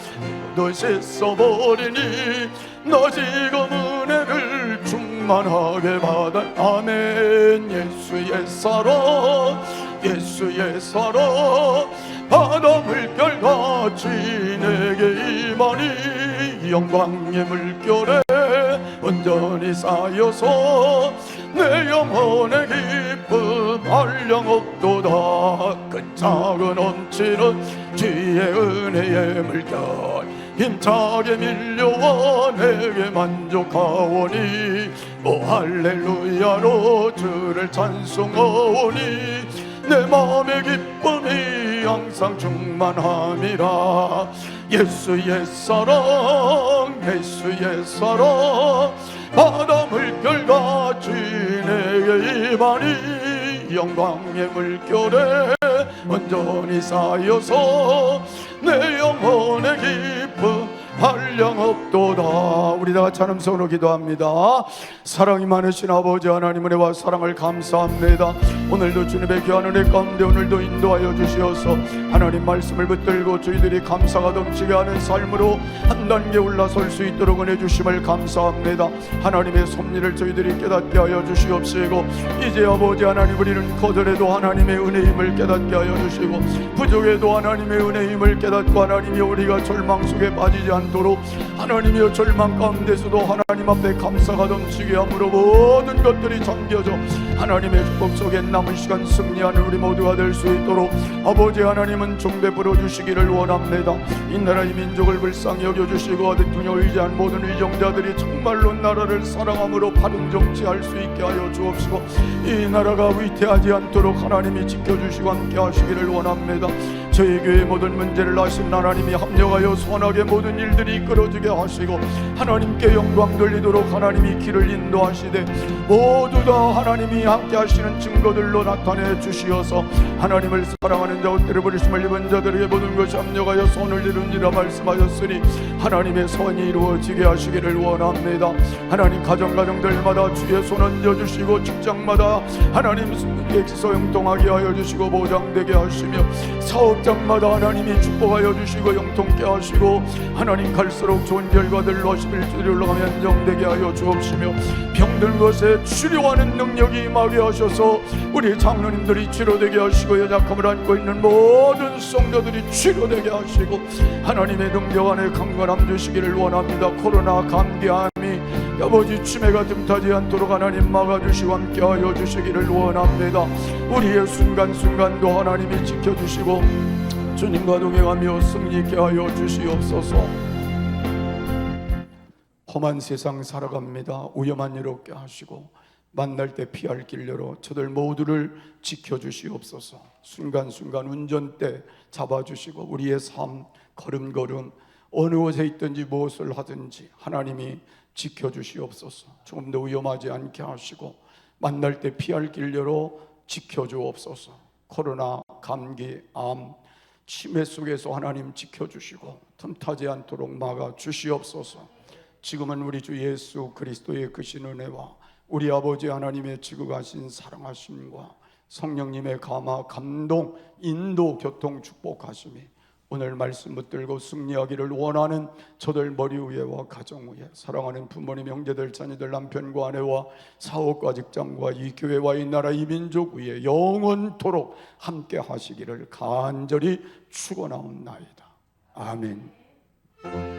너 씻어버리니 너 지금 은혜를 충만하게 받아. 아멘. 예수의 사랑, 예수의 사랑, 바다 물결같이 내게 임하니 영광의 물결에 온전히 쌓여서 내 영혼의 기쁨 한량없도다. 큰 작은 넘치는 주의 은혜의 물결 힘차게 밀려와 내게 만족하오니 오 할렐루야로 주를 찬송하오니 내 마음의 기쁨이 항상 충만함이라. 예수의 사랑, 예수의 사랑, 바다 물결같이 내게 임하니 영광의 물결에 온전히 쌓여서 내 영혼의 기쁨 한량없도다. 우리 다 같이 하나님 손으로 기도합니다. 사랑이 많으신 아버지 하나님, 은혜와 사랑을 감사합니다. 오늘도 주님의 귀한 은혜 가운데 오늘도 인도하여 주시어서 하나님 말씀을 붙들고 저희들이 감사가 넘치게 하는 삶으로 한 단계 올라설 수 있도록 은혜 주심을 감사합니다. 하나님의 섭리를 저희들이 깨닫게 하여 주시옵시고 이제 아버지 하나님 우리는 거절해도 하나님의 은혜임을 깨닫게 하여 주시고 부족해도 하나님의 은혜임을 깨닫고 하나님이 우리가 절망 속에 빠지지 않도록 하나님이여 절망 가운데서도 하나님 앞에 감사가 넘치게 함으로 모든 것들이 잠겨져 하나님의 축복 속에 남은 시간 승리하는 우리 모두가 될 수 있도록 아버지 하나님은 종 베풀어 주시기를 원합니다. 이 나라 이 민족을 불쌍히 여겨주시고 대통령을 의지한 모든 의정자들이 정말로 나라를 사랑함으로 바른 정치할 수 있게 하여 주옵시고 이 나라가 위태하지 않도록 하나님이 지켜주시고 함께 하시기를 원합니다. 저희 교회의 모든 문제를 아신 하나님이 합력하여 선하게 모든 일들이 이끌어지게 하시고 하나님께 영광 돌리도록 하나님이 길을 인도하시되 모두 다 하나님이 함께 하시는 증거들로 나타내 주시어서 하나님을 사랑하는 자 헛되이 버리심을 입은 자들에게 모든 것이 합력하여 선을 이루니라 말씀하셨으니 하나님의 선이 이루어지게 하시기를 원합니다. 하나님 가정들마다 주의 손 얹어주시고 직장마다 하나님 객서 형통하게 하여 주시고 보장되게 하시며 사업장마다 하나님이 축복하여 주시고 영통케 하시고 하나님 갈수록 좋은 결과들로 11주일에 올라가며 안정되게 하여 주옵시며 병든 것에 치료하는 능력이 임하게 하셔서 우리 장로님들이 치료되게 하시고 연약함을 안고 있는 모든 성도들이 치료되게 하시고 하나님의 능력 안에 강건함 주시기를 원합니다. 코로나 감기암이 아버지 치매가 틈타지 않도록 하나님 막아주시고 함께하여 주시기를 원합니다. 우리의 순간순간도 하나님이 지켜주시고 주님과 동행하며 승리있게 하여 주시옵소서. 험한 세상 살아갑니다. 위험한 일 없게 하시고 만날 때 피할 길로 저들 모두를 지켜주시옵소서. 순간순간 운전대 잡아주시고 우리의 삶 걸음걸음 어느 곳에 있든지 무엇을 하든지 하나님이 지켜주시옵소서. 조금 더 위험하지 않게 하시고 만날 때 피할 길로 지켜주옵소서. 코로나, 감기, 암, 치매 속에서 하나님 지켜주시고 틈타지 않도록 막아주시옵소서. 지금은 우리 주 예수 그리스도의 크신 은혜와 우리 아버지 하나님의 지극하신 사랑하심과 성령님의 감화, 감동, 인도, 교통, 축복하심이 오늘 말씀 붙들고 승리하기를 원하는 저들 머리 위에와 가정 위에 사랑하는 부모님, 형제들, 자녀들, 남편과 아내와 사업과 직장과 이 교회와 이 나라 이 민족 위에 영원토록 함께 하시기를 간절히 축원하옵나이다. 아멘.